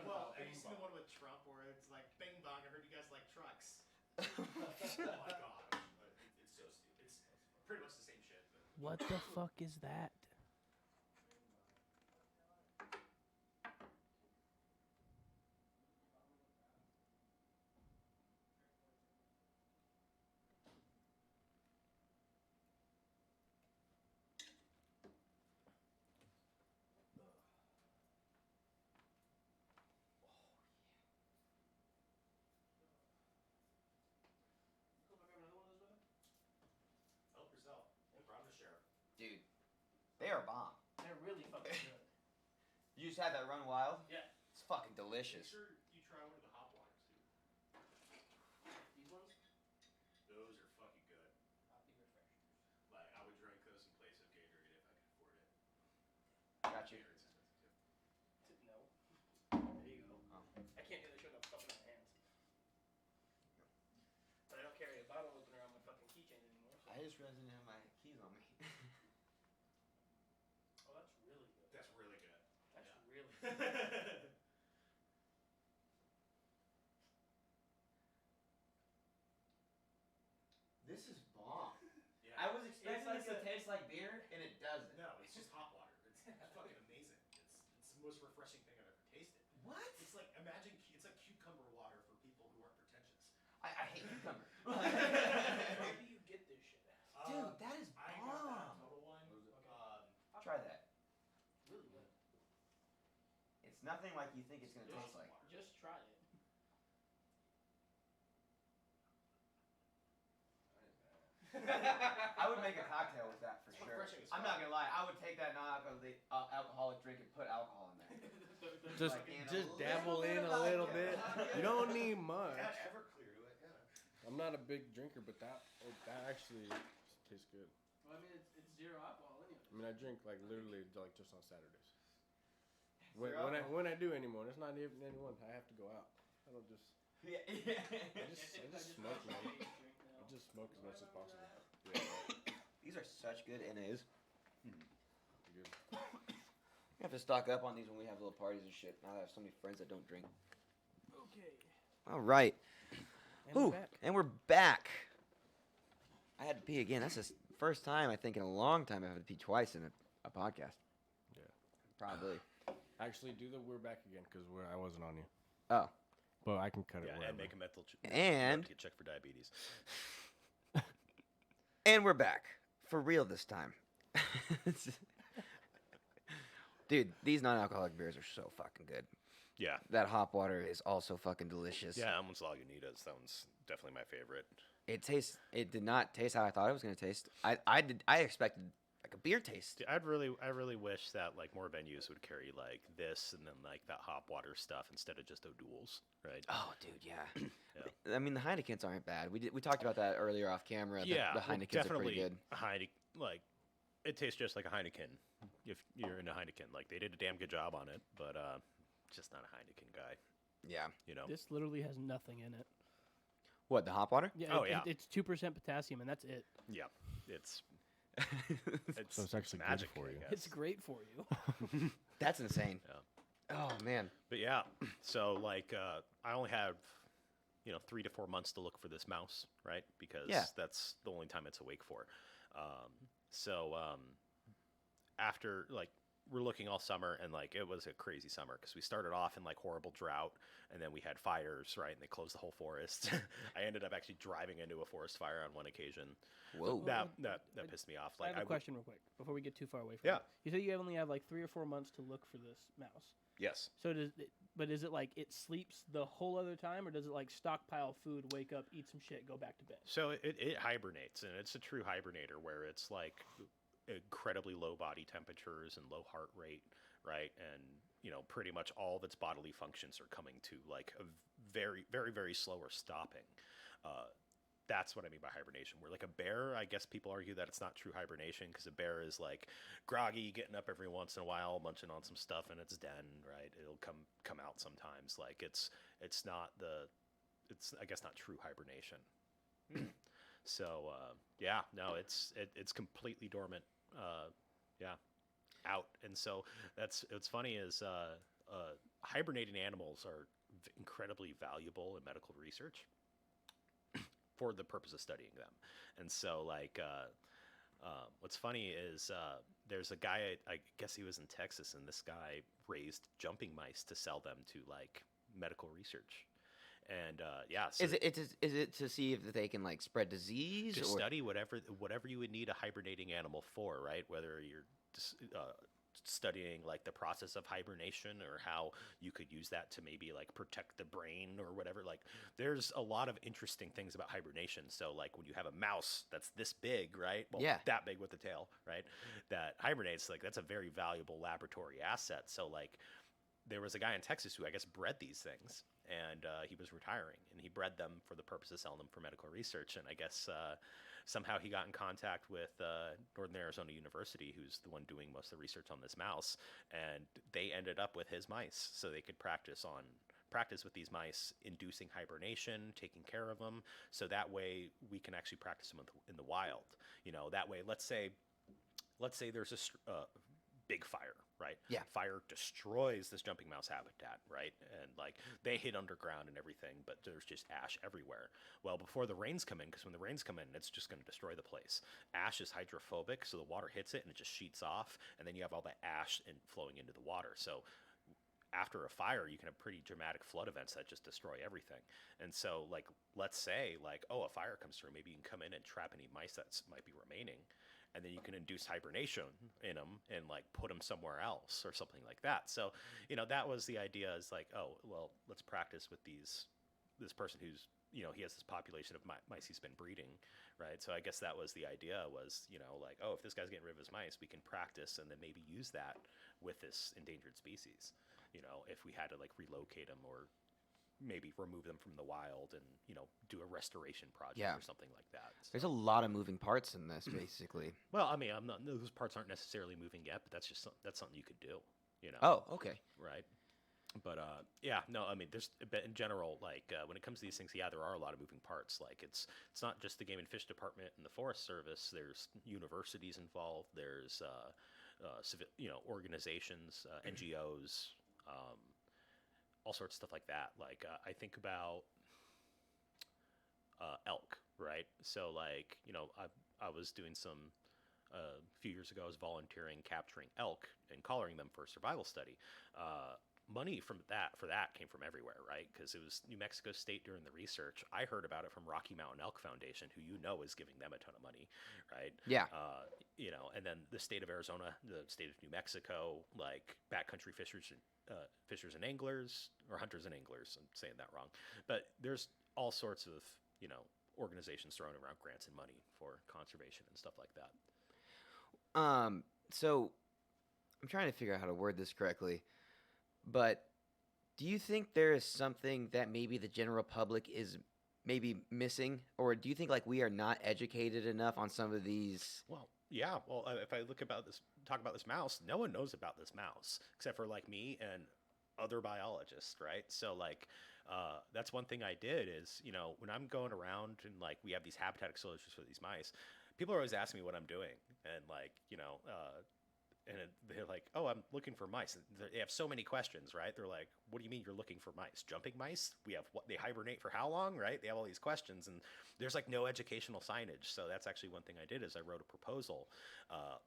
Well, have you seen the one with Trump where it's like, bing bong, I heard you guys like trucks. Oh my god. It's so stupid. It's pretty much the same shit. But. What the fuck is that? Dude, they are bomb. They're really fucking good. You just had that Run Wild? Yeah. It's fucking delicious. Make sure you try one of the hot waters too. These ones? Those are fucking good. Hoppy refreshers. Like I would drink those in place of Gatorade if I could afford it. Got you. Gatorade's expensive too. No. There you go. Oh. I can't do the shit without fucking my hands. But I don't carry a bottle opener on my fucking keychain anymore. So. I just realized I didn't have my keys on me. Oh, that's really good. That's really good. That's Yeah. really good. This is bomb. Yeah. I was expecting like this to a- taste like beer, and it doesn't. No, it's just hot water. It's fucking amazing. It's the most refreshing thing I've ever tasted. What? It's like imagine it's like cucumber water for people who aren't pretentious. I hate cucumber. Where do you get this shit at? Dude, that is I got that bomb. Total One. What is it? Try that. Really good. It's nothing like you think it's gonna taste like. Just try it. I would make a cocktail with that for It's sure. refreshing as I'm fuck. not gonna lie. I would take that non-alcoholic drink and put alcohol in there. Just Like, and a just little dabble bit in of a little vodka. bit. You don't need much. Add Everclear to it. Yeah. I'm not a big drinker, but that actually tastes good. Well, I mean, it's zero alcohol anyway. I mean, I drink like literally like just on Saturdays. Zero alcohol. When I do anymore, it's not even anyone. I have to go out. I don't just. Yeah. I just smoke, man. I just smoke as much as possible. Yeah, These are such good NAs. good. We have to stock up on these when we have little parties and shit. Now that I have so many friends that don't drink. Okay. All right. And we're Ooh, back. and we're back. I had to pee again. That's the first time I think in a long time I've had to pee twice in a podcast. Yeah. Probably. Actually, do the we're back again because I wasn't on you. Oh. But I can cut it. Yeah, wherever. and make a mental And- get checked for diabetes. And we're back. For real this time. Dude, these non-alcoholic beers are so fucking good. Yeah. That hop water is also fucking delicious. Yeah, that one's Lagunitas. That one's definitely my favorite. It did not taste how I thought it was going to taste. I expected like a beer taste. I really wish that like more venues would carry like this and then like that hop water stuff instead of just O'Doul's, right? Oh, dude, yeah. I mean, the Heinekens aren't bad. We talked about that earlier off camera. Yeah, the well, Heinekens definitely are pretty good. Like it tastes just like a Heineken if you're into Heineken. Like they did a damn good job on it, but just not a Heineken guy, Yeah. you know. This literally has nothing in it. What, the hop water? Yeah. Oh, yeah. It's 2% potassium, and that's it. Yeah, it's So it's actually good magic for I you. guess. It's great for you. That's insane. Yeah. Oh, man. But yeah, so like I only have 3 to 4 months to look for this mouse, right? Because Yeah. that's the only time it's awake for. So after like we're looking all summer, and like it was a crazy summer because we started off in like horrible drought, and then we had fires, right? And they closed the whole forest. I ended up actually driving into a forest fire on one occasion. Whoa. That pissed me off. I Like have a question real quick before we get too far away from Yeah. it. You said you only have like 3 or 4 months to look for this mouse. Yes. So is it like it sleeps the whole other time, or does it like stockpile food, wake up, eat some shit, go back to bed? So it hibernates, and it's a true hibernator where it's like incredibly low body temperatures and low heart rate, right? And pretty much all of its bodily functions are coming to like a very, very, very slow or stopping. That's what I mean by hibernation. Where like a bear, I guess people argue that it's not true hibernation because a bear is like groggy, getting up every once in a while, munching on some stuff in its den, right? It'll come out sometimes. Like it's I guess not true hibernation. So yeah, no, it's completely dormant. Out. And so what's funny is hibernating animals are incredibly valuable in medical research for the purpose of studying them. And so like what's funny is there's a guy, I guess he was in Texas, and this guy raised jumping mice to sell them to like medical research. And yeah, so Is it to see if they can like spread disease to or study whatever you would need a hibernating animal for, right? Whether you're studying like the process of hibernation or how you could use that to maybe like protect the brain or whatever. Like there's a lot of interesting things about hibernation. So like when you have a mouse that's this big, right? Well, Yeah. that big with the tail, right? That hibernates, like that's a very valuable laboratory asset. So like there was a guy in Texas who I guess bred these things, and he was retiring, and he bred them for the purpose of selling them for medical research. And I guess somehow he got in contact with Northern Arizona University, who's the one doing most of the research on this mouse, and they ended up with his mice, so they could practice with these mice, inducing hibernation, taking care of them, so that way we can actually practice them in the wild. You know, that way, let's say there's a big fire, right? Yeah. Fire destroys this jumping mouse habitat, right? And like they hit underground and everything, but there's just ash everywhere. Well, before the rains come in, because when the rains come in, it's just going to destroy the place. Ash is hydrophobic, so the water hits it and it just sheets off, and then you have all that ash flowing into the water. So after a fire, you can have pretty dramatic flood events that just destroy everything. And so, like, let's say, like, oh, a fire comes through. Maybe you can come in and trap any mice that might be remaining, and then you can induce hibernation in them and, like, put them somewhere else or something like that. So, you know, that was the idea is, like, oh, well, let's practice with this person who's, you know, he has this population of mice he's been breeding, right? So I guess that was the idea was, you know, like, oh, if this guy's getting rid of his mice, we can practice and then maybe use that with this endangered species. You know, if we had to like relocate them or maybe remove them from the wild and, you know, do a restoration project or something like that. So, There's a lot of moving parts in this, basically. well, I mean, those parts aren't necessarily moving yet, but that's something you could do, you know? Oh, okay. Right. But yeah, no, I mean, but in general, like when it comes to these things, yeah, there are a lot of moving parts. Like it's not just the Game and Fish Department and the Forest Service. There's universities involved. There's civil, you know, organizations, NGOs, all sorts of stuff like that. Like I think about elk, right? So like, you know, I was doing some a few years ago. I was volunteering capturing elk and collaring them for a survival study. Money for that came from everywhere, right? Because it was New Mexico State doing the research. I heard about it from Rocky Mountain Elk Foundation, who you know is giving them a ton of money, right? Yeah. You know, and then the state of Arizona, the state of New Mexico, like backcountry fishers and anglers, or hunters and anglers. I'm saying that wrong, but there's all sorts of, you know, organizations throwing around grants and money for conservation and stuff like that. So I'm trying to figure out how to word this correctly. But do you think there is something that maybe the general public is maybe missing? Or do you think like we are not educated enough on some of these? Well, yeah. Well, if I talk about this mouse, no one knows about this mouse except for like me and other biologists, right? So like, that's one thing I did is, you know, when I'm going around and like we have these habitat exposures for these mice, people are always asking me what I'm doing. And like, you know, and they're like, oh, I'm looking for mice. And they have so many questions, right? They're like, what do you mean you're looking for mice? Jumping mice? We have what? They hibernate for how long, right? They have all these questions, and there's like no educational signage. So that's actually one thing I did is I wrote a proposal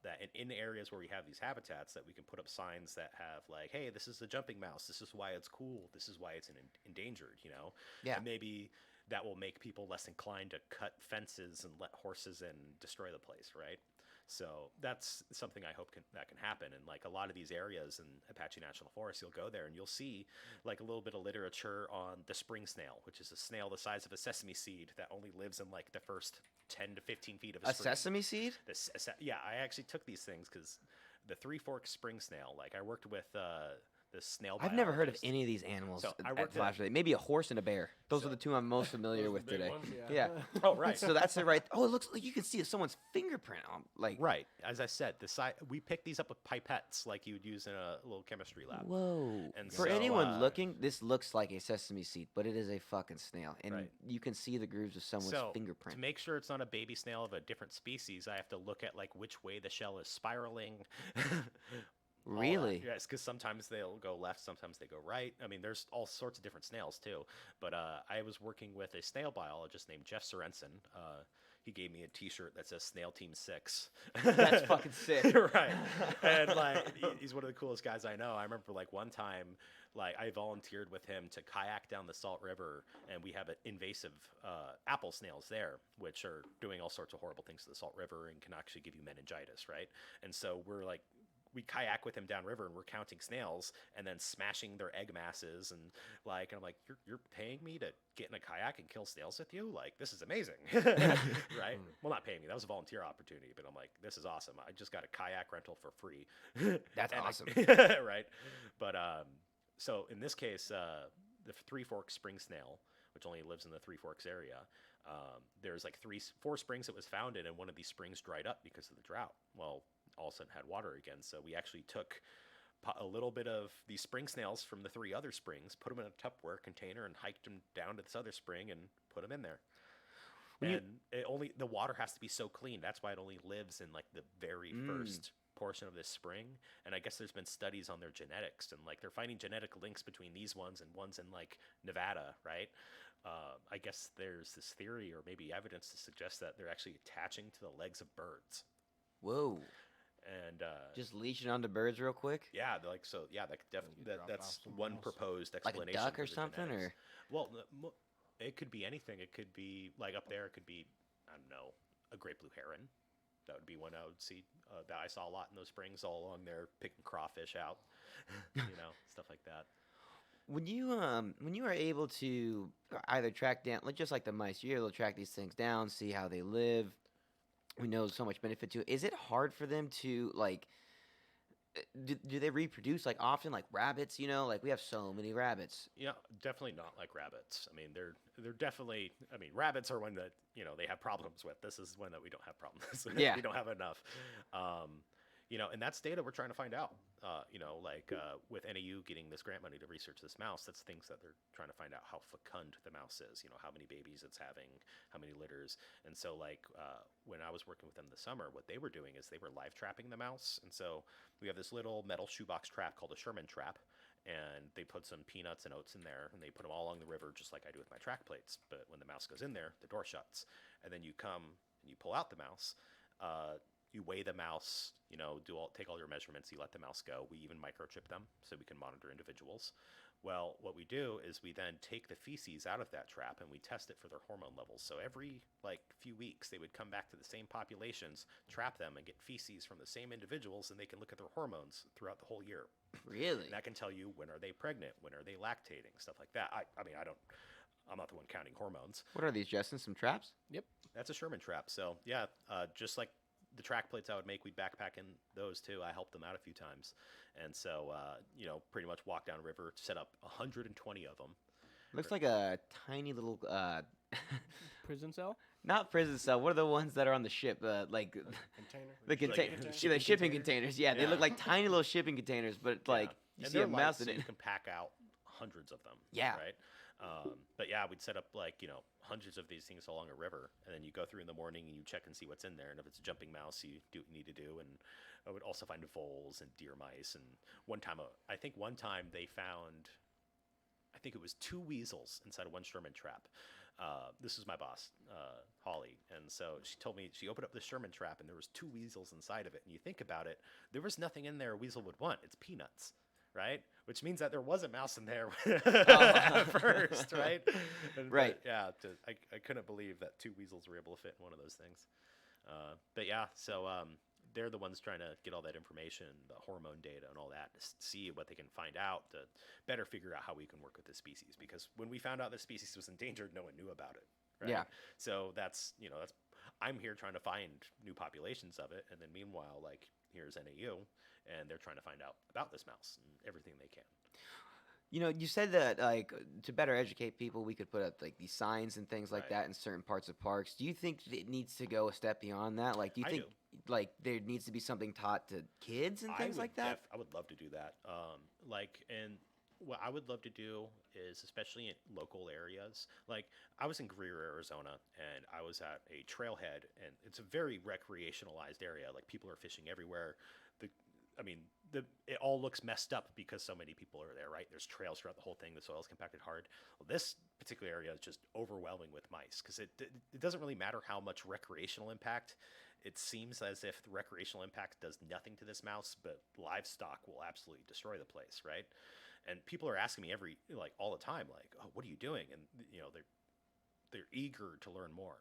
that in areas where we have these habitats that we can put up signs that have like, hey, this is the jumping mouse. This is why it's cool. This is why it's endangered, you know? Yeah. And maybe that will make people less inclined to cut fences and let horses in and destroy the place, right? So that's something I hope that can happen. And like a lot of these areas in Apache National Forest, you'll go there and you'll see like a little bit of literature on the spring snail, which is a snail the size of a sesame seed that only lives in like the first 10 to 15 feet of a stream. Sesame seed? Yeah, I actually took these things because the Three Forks spring snail, like I worked with the snail I've never heard of biologist. any of these animals So I at worked Flash Day. Maybe a horse and a bear. Those are the two I'm most familiar Those are with the big today. ones, Yeah. Oh, right. So that's it right. Oh, it looks like you can see someone's fingerprint on like Right. As I said, we picked these up with pipettes like you would use in a little chemistry lab. Whoa. And For so, anyone looking, this looks like a sesame seed, but it is a fucking snail. And Right. you can see the grooves of someone's So fingerprint. to make sure it's not a baby snail of a different species, I have to look at like which way the shell is spiraling. all that. Really? Yes, because sometimes they'll go left, sometimes they go right. I mean, there's all sorts of different snails too. But I was working with a snail biologist named Jeff Sorensen. He gave me a T-shirt that says "Snail Team 6." That's fucking sick. Right. And like, he's one of the coolest guys I know. I remember like one time, like I volunteered with him to kayak down the Salt River, and we have invasive apple snails there, which are doing all sorts of horrible things to the Salt River and can actually give you meningitis, right? And so we're like we kayak with him downriver, and we're counting snails and then smashing their egg masses, and like, and I'm like, you're paying me to get in a kayak and kill snails with you? Like, this is amazing, right? Well, not paying me. That was a volunteer opportunity, but I'm like, this is awesome. I just got a kayak rental for free. That's And awesome. right? But so in this case, the Three Forks Spring Snail, which only lives in the Three Forks area, there's like 4 springs it was found in, and one of these springs dried up because of the drought. Well, all of a sudden had water again, so we actually took a little bit of these spring snails from the 3 other springs, put them in a Tupperware container, and hiked them down to this other spring and put them in there. The water has to be so clean. That's why it only lives in like the very first portion of this spring. And I guess there's been studies on their genetics, and like they're finding genetic links between these ones and ones in like Nevada, right? I guess there's this theory or maybe evidence to suggest that they're actually attaching to the legs of birds. Whoa. And Just leeching onto birds real quick? yeah, like so. Yeah, that definitely that's one proposed Like a explanation. duck for or the something? genetics. Or Well, it could be anything. It could be like up there. It could be, I don't know, a great blue heron. That would be one I would see. That I saw a lot in those springs all along there, picking crawfish out, stuff like that. when you are able to either track down, like just like the mice, you're able to track these things down, see how they live. We know so much benefit to it. Is it hard for them to like? Do they reproduce like often, like rabbits? Like we have so many rabbits. Yeah, definitely not like rabbits. I mean, they're definitely. I mean, rabbits are one that they have problems with. This is one that we don't have problems with. Yeah. We don't have enough. And that's data we're trying to find out. With NAU getting this grant money to research this mouse, that's things that they're trying to find out how fecund the mouse is. How many babies it's having, how many litters. And so, when I was working with them this summer, what they were doing is they were live trapping the mouse. And so we have this little metal shoebox trap called a Sherman trap, and they put some peanuts and oats in there, and they put them all along the river, just like I do with my track plates. But when the mouse goes in there, the door shuts, and then you come and you pull out the mouse. You weigh the mouse, take all your measurements, you let the mouse go. We even microchip them so we can monitor individuals. Well, what we do is we then take the feces out of that trap and we test it for their hormone levels. So every few weeks they would come back to the same populations, trap them, and get feces from the same individuals, and they can look at their hormones throughout the whole year. Really? And that can tell you when are they pregnant, when are they lactating, stuff like that. I'm not the one counting hormones. What are these, Justin? Some traps? Yep. That's a Sherman trap. So yeah, just like the track plates I would make, we'd backpack in those too. I helped them out a few times. And so, pretty much walk down river, set up 120 of them. Looks like a tiny little, Prison cell? not prison cell. What are the ones that are on the ship? Container. The shipping containers. Yeah, they Yeah. look like tiny little shipping containers, but you And see a they're light, mouse in so it. you can pack out hundreds of them. Yeah. Right. But yeah, we'd set up hundreds of these things along a river, and then you go through in the morning and you check and see what's in there. And if it's a jumping mouse, you do what you need to do. And I would also find voles and deer mice. And one time they found, I think it was 2 weasels inside of one Sherman trap. This is my boss, Holly, and so she told me she opened up the Sherman trap and there was 2 weasels inside of it. And you think about it, there was nothing in there a weasel would want. It's peanuts, right? Which means that there was a mouse in there at first, right? Right. I couldn't believe that 2 weasels were able to fit in one of those things. But yeah, so they're the ones trying to get all that information, the hormone data and all that, to see what they can find out to better figure out how we can work with this species. Because when we found out this species was endangered, no one knew about it. Right? Yeah. So that's I'm here trying to find new populations of it, and then meanwhile, here's NAU, and they're trying to find out about this mouse and everything they can. You said that to better educate people, we could put up these signs and things like Right. that in certain parts of parks. Do you think it needs to go a step beyond that? Do you I think there needs to be something taught to kids and things like that? I would love to do that. And what I would love to do is, especially in local areas, I was in Greer, Arizona, and I was at a trailhead, and it's a very recreationalized area. People are fishing everywhere. It all looks messed up because so many people are there, right? There's trails throughout the whole thing. The soil's compacted hard. Well, this particular area is just overwhelming with mice because it doesn't really matter how much recreational impact. It seems as if the recreational impact does nothing to this mouse, but livestock will absolutely destroy the place, right? And people are asking me all the time, oh, what are you doing? And they're eager to learn more.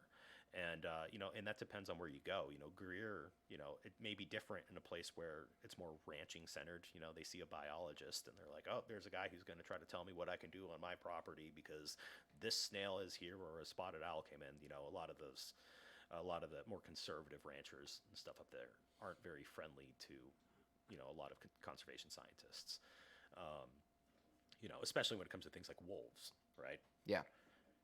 And and that depends on where you go. Greer, it may be different in a place where it's more ranching centered. They see a biologist and they're like, oh, there's a guy who's going to try to tell me what I can do on my property because this snail is here or a spotted owl came in. A lot of the more conservative ranchers and stuff up there aren't very friendly to, a lot of conservation scientists. Especially when it comes to things like wolves, right? Yeah.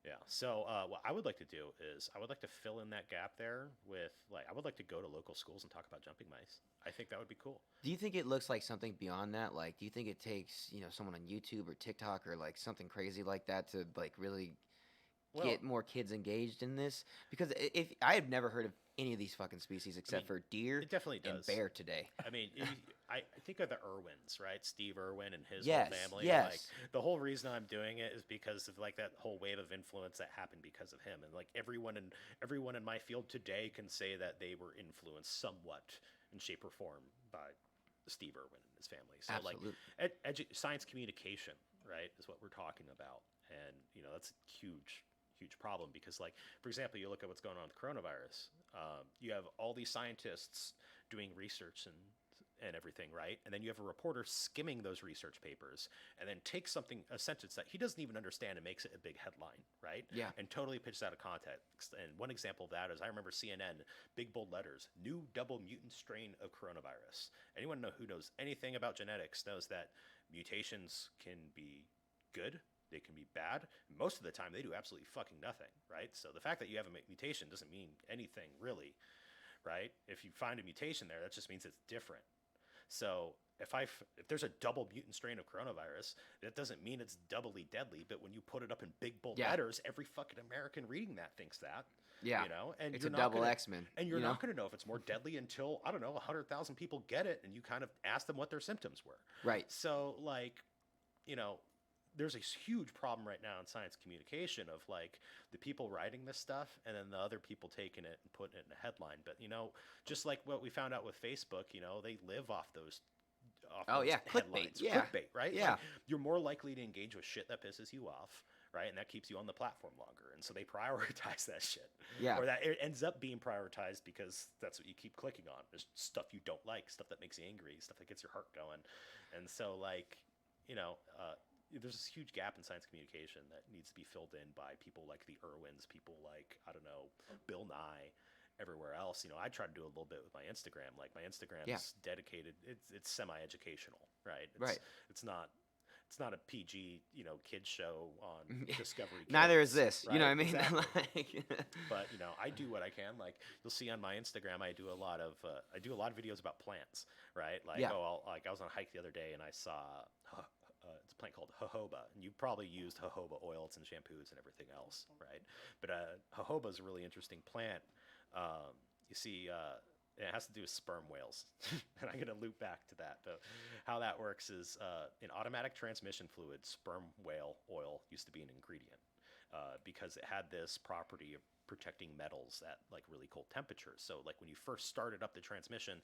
Yeah. So what I would like to do is I would like to fill in that gap there with I would like to go to local schools and talk about jumping mice. I think that would be cool. Do you think it looks like something beyond that? Like, do you think it takes, someone on YouTube or TikTok or like something crazy like that to like really get more kids engaged in this? Because if I have never heard of any of these fucking species except for deer it definitely and does. bear today. I mean, I think of the Irwins, right? Steve Irwin and his Yes, whole family. yes. Like, the whole reason I'm doing it is because of like that whole wave of influence that happened because of him. And like everyone in my field today can say that they were influenced somewhat in shape or form by Steve Irwin and his family. So Absolutely. like science communication, right, is what we're talking about. And that's a huge problem because, like, for example, you look at what's going on with coronavirus. You have all these scientists doing research and everything, right? And then you have a reporter skimming those research papers and then takes a sentence that he doesn't even understand and makes it a big headline, right? Yeah. And totally pitches out of context. And one example of that is I remember CNN, big bold letters, new double mutant strain of coronavirus. Anyone who knows anything about genetics knows that mutations can be good. They can be bad. Most of the time, they do absolutely fucking nothing, right? So the fact that you have a mutation doesn't mean anything, really, right? If you find a mutation there, that just means it's different. So if there's a double mutant strain of coronavirus, that doesn't mean it's doubly deadly. But when you put it up in big bold letters, every fucking American reading that thinks that. Yeah. And it's you're a not double gonna, X-Men. And you're not going to know if it's more deadly until, I don't know, 100,000 people get it, and you kind of ask them what their symptoms were. Right. So, like, there's a huge problem right now in science communication of like the people writing this stuff and then the other people taking it and putting it in a headline. But just like what we found out with Facebook, they live off those. Clickbait. Headlines. Yeah. Clickbait, right? Yeah. Like, you're more likely to engage with shit that pisses you off, right? And that keeps you on the platform longer. And so they prioritize that shit. Yeah. Or that it ends up being prioritized because that's what you keep clicking on. There's stuff you don't like, stuff that makes you angry, stuff that gets your heart going. And so like, there's this huge gap in science communication that needs to be filled in by people like the Irwins, people like, I don't know, Bill Nye, everywhere else. I try to do a little bit with my Instagram. Like my Instagram is dedicated. It's semi-educational, right? It's not a PG, kids show on Discovery Kids. Neither is this. Right? You know what I mean? Exactly. But I do what I can. Like you'll see on my Instagram, I do a lot of videos about plants, right? Like I was on a hike the other day and I saw. It's a plant called jojoba, and you've probably used jojoba oil. It's in shampoos and everything else, right? But jojoba is a really interesting plant. You see, it has to do with sperm whales, and I'm going to loop back to that. But how that works is in automatic transmission fluid, sperm whale oil used to be an ingredient because it had this property of protecting metals at like really cold temperatures. So like when you first started up the transmission,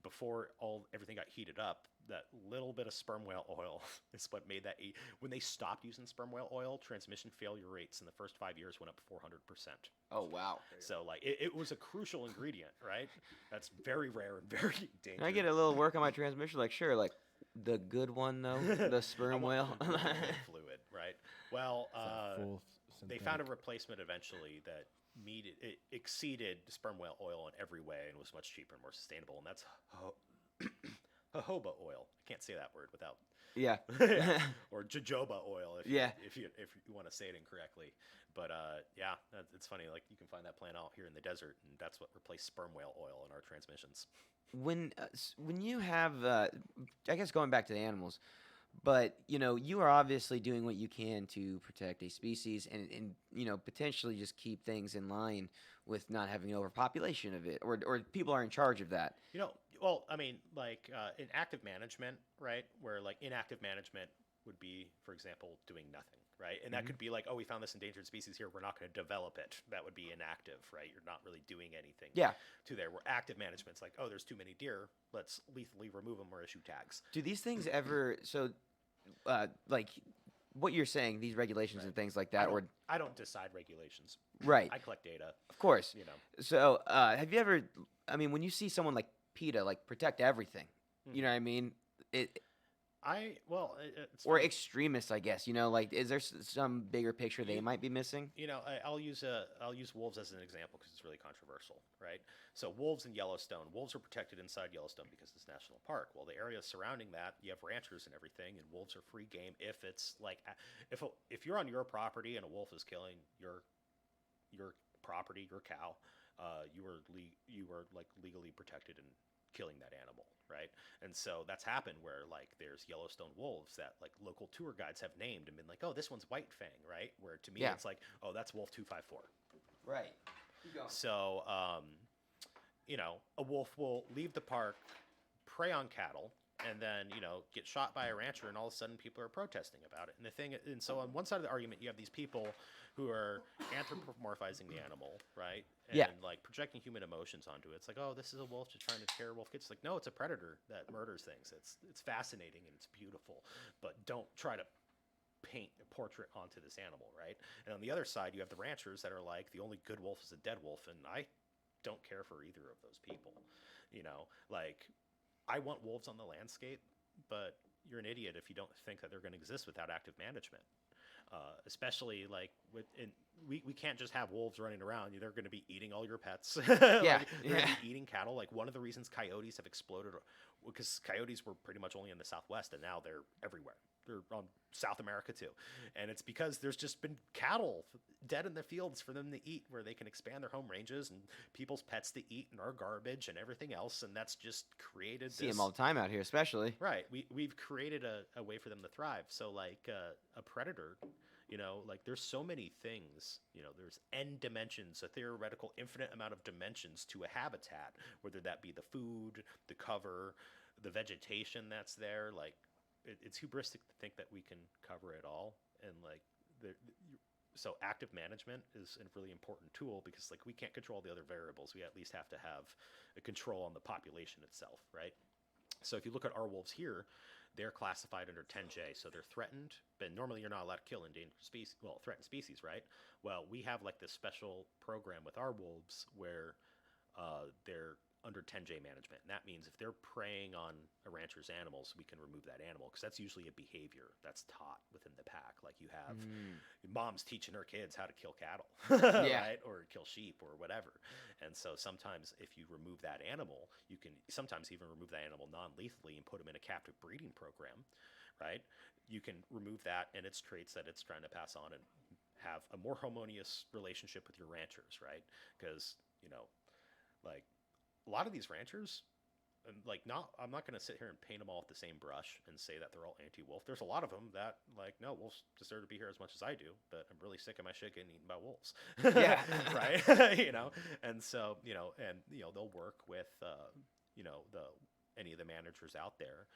before everything got heated up, that little bit of sperm whale oil is what made that. When they stopped using sperm whale oil, transmission failure rates in the first 5 years went up 400%. Oh wow! So like it was a crucial ingredient, right? That's very rare and very dangerous. Can I get a little work on my transmission? Like sure, like the good one though, the sperm whale fluid, right? Well, they found a replacement eventually that it exceeded sperm whale oil in every way and was much cheaper and more sustainable, and that's jojoba oil. I can't say that word without or jojoba oil if you want to say it incorrectly. But it's funny. Like you can find that plant out here in the desert, and that's what replaced sperm whale oil in our transmissions. When you have, I guess going back to the animals, but you are obviously doing what you can to protect a species and potentially just keep things in line with not having an overpopulation of it, or people are in charge of that. Well, I mean, like in active management, right? Where like inactive management would be, for example, doing nothing, right? And that could be like, oh, we found this endangered species here, we're not going to develop it. That would be inactive, right? You're not really doing anything to there. Where active management's like, oh, there's too many deer, let's lethally remove them or issue tags. Do these things ever, like what you're saying, these regulations and things like that, or I don't decide regulations. right? I collect data. Of course. You know. So, have you ever? I mean, when you see someone like PETA, like protect everything, you know what I mean? It's or extremists, I guess. You know, like, is there some bigger picture they might be missing? You know, I'll use wolves as an example because it's really controversial, right? So wolves in Yellowstone, wolves are protected inside Yellowstone because it's national park. Well, the area surrounding that, you have ranchers and everything, and wolves are free game. If it's like, if you're on your property and a wolf is killing your property, your cow, you are like legally protected in killing that animal, right? And so that's happened where like there's Yellowstone wolves that like local tour guides have named and been like, oh, this one's White Fang, right? Where to me it's like, oh, that's Wolf 254. Right. Keep going. So, you know, a wolf will leave the park, prey on cattle, and then, you know, get shot by a rancher, and all of a sudden people are protesting about it. And so on one side of the argument, you have these people who are anthropomorphizing the animal, right? And like projecting human emotions onto it. It's like, oh, this is a wolf just trying to tear a wolf. It's like, no, it's a predator that murders things. It's fascinating and it's beautiful, but don't try to paint a portrait onto this animal, right? And on the other side, you have the ranchers that are like, the only good wolf is a dead wolf, and I don't care for either of those people. You know, like, I want wolves on the landscape, but you're an idiot if you don't think that they're going to exist without active management. Especially like we can't just have wolves running around. They're going to be eating all your pets. They're going to be eating cattle. Like one of the reasons coyotes have exploded, because coyotes were pretty much only in the Southwest, and now they're everywhere. They're on South America too, and it's because there's just been cattle dead in the fields for them to eat, where they can expand their home ranges and people's pets to eat and our garbage and everything else, and that's just created. See them all the time out here, especially. Right, we've created a way for them to thrive. So like a predator, you know, like there's so many things. You know, there's n dimensions, a theoretical infinite amount of dimensions to a habitat, whether that be the food, the cover, the vegetation that's there, like. It's hubristic to think that we can cover it all, and like so active management is a really important tool, because like we can't control the other variables. We at least have to have a control on the population itself, right? So if you look at our wolves here, they're classified under 10J, so they're threatened, but normally you're not allowed to kill endangered species, well, threatened species, right? Well, we have like this special program with our wolves where they're under 10J management. And that means if they're preying on a rancher's animals, we can remove that animal, because that's usually a behavior that's taught within the pack. Like you have moms teaching their kids how to kill cattle, right? Or kill sheep or whatever. And so sometimes if you remove that animal, you can sometimes even remove that animal non-lethally and put them in a captive breeding program, right? You can remove that and its traits that it's trying to pass on, and have a more harmonious relationship with your ranchers, right? Because, you know, like, a lot of these ranchers, like, I'm not going to sit here and paint them all with the same brush and say that they're all anti-wolf. There's a lot of them that, like, no, wolves deserve to be here as much as I do, but I'm really sick of my shit getting eaten by wolves. Right? You know? And so, you know, they'll work with, you know, any of the managers out there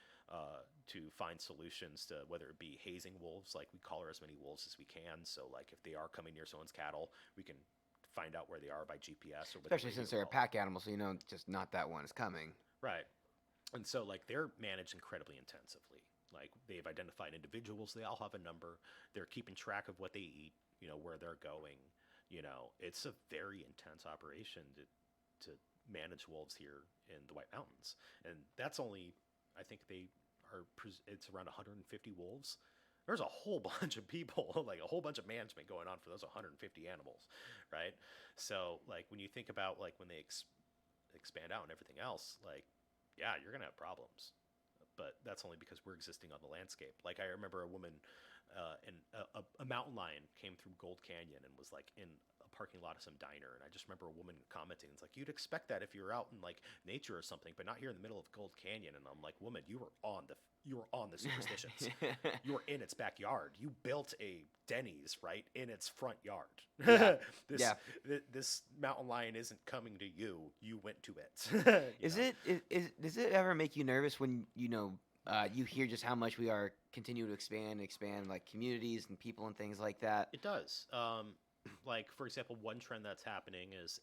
to find solutions to, whether it be hazing wolves, like we collar as many wolves as we can. So, like, if they are coming near someone's cattle, we can find out where they are by GPS, or especially since they're a pack animal, so you know just not that one is coming. Right. And so like they're managed incredibly intensively. Like they've identified individuals, they all have a number, they're keeping track of what they eat, you know, where they're going. You know, it's a very intense operation to manage wolves here in the White Mountains. And that's only, I think it's around 150 wolves. There's a whole bunch of people, like a whole bunch of management going on for those 150 animals, right? So, like, when you think about, like, when they expand out and everything else, like, yeah, you're going to have problems. But that's only because we're existing on the landscape. Like, I remember a woman in a mountain lion came through Gold Canyon and was, like, in a parking lot of some diner. And I just remember a woman commenting, it's like, you'd expect that if you were out in, like, nature or something, but not here in the middle of Gold Canyon. And I'm like, woman, you were on the superstitions. You were in its backyard. You built a Denny's right in its front yard. This mountain lion isn't coming to you. You went to it. Does it ever make you nervous when you hear just how much we are continue to expand like communities and people and things like that? It does. Like, for example, one trend that's happening is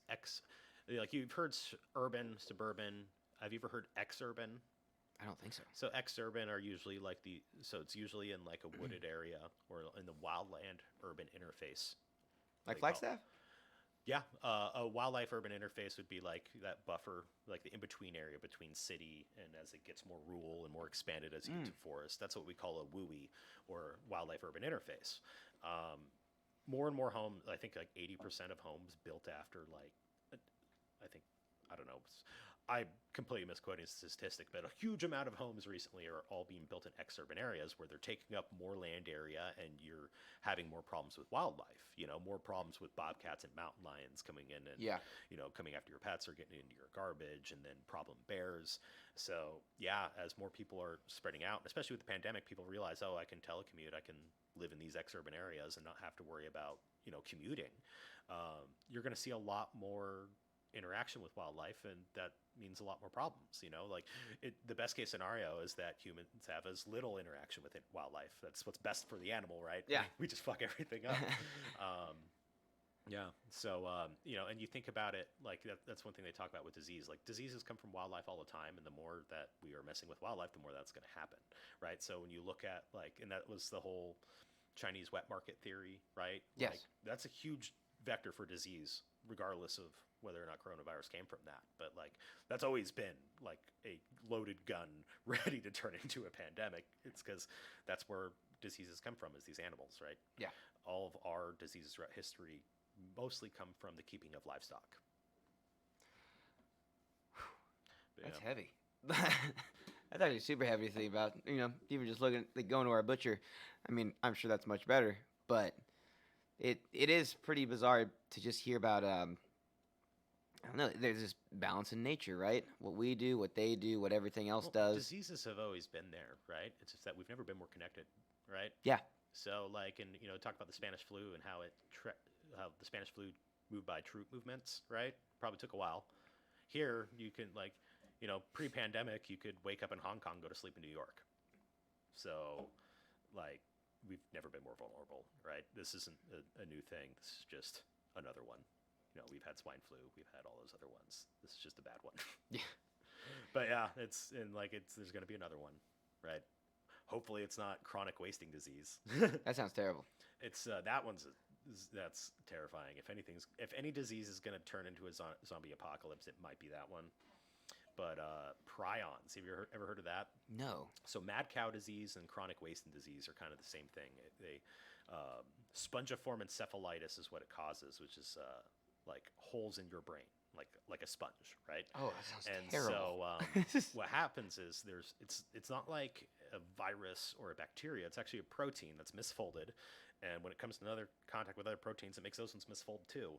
like you've heard urban, suburban. Have you ever heard exurban? I don't think so. So exurban are usually it's usually in like a wooded area or in the wildland urban interface. Like They call- Flagstaff? Yeah, a wildlife urban interface would be like that buffer, like the in-between area between city and as it gets more rural and more expanded as you get to forest. That's what we call a WUI, or wildlife urban interface. More and more homes, I think like 80% of homes built after I don't know. I'm completely misquoting the statistic, but a huge amount of homes recently are all being built in exurban areas where they're taking up more land area and you're having more problems with wildlife, more problems with bobcats and mountain lions coming in and, coming after your pets or getting into your garbage, and then problem bears. So, yeah, as more people are spreading out, especially with the pandemic, people realize, I can telecommute, I can live in these exurban areas and not have to worry about, commuting. You're going to see a lot more interaction with wildlife, and that means a lot more problems. The best case scenario is that humans have as little interaction with wildlife. That's what's best for the animal, right? Yeah. We just fuck everything up. Yeah. So, and you think about it, like that's one thing they talk about with disease. Like diseases come from wildlife all the time, and the more that we are messing with wildlife, the more that's going to happen, right? So when you look at and that was the whole Chinese wet market theory, right? Yes. Like, that's a huge vector for disease, regardless of whether or not coronavirus came from that. But that's always been like a loaded gun ready to turn into a pandemic. It's because that's where diseases come from, is these animals, right? Yeah. All of our diseases throughout history mostly come from the keeping of livestock. But, That's heavy. That's actually super heavy to think about. Even just looking, going to our butcher. I mean, I'm sure that's much better, but it is pretty bizarre to just hear about. I don't know. There's this balance in nature, right? What we do, what they do, what everything else does. Diseases have always been there, right? It's just that we've never been more connected, right? Yeah. So, talk about the Spanish flu and how how the Spanish flu moved by troop movements, right? Probably took a while. Here, you can pre-pandemic, you could wake up in Hong Kong, go to sleep in New York. So, we've never been more vulnerable, right? This isn't a new thing. This is just another one. We've had swine flu, we've had all those other ones. This is just a bad one. Yeah. But yeah, there's going to be another one, right? Hopefully, it's not chronic wasting disease. That sounds terrible. It's that's terrifying. If any disease is going to turn into a zombie apocalypse, it might be that one. But prions, have you ever heard of that? No. So mad cow disease and chronic wasting disease are kind of the same thing. Spongiform encephalitis is what it causes, which is like holes in your brain, like a sponge, right? Oh, that sounds And terrible. so what happens is it's not like a virus or a bacteria. It's actually a protein that's misfolded, and when it comes to another contact with other proteins, it makes those ones misfold too.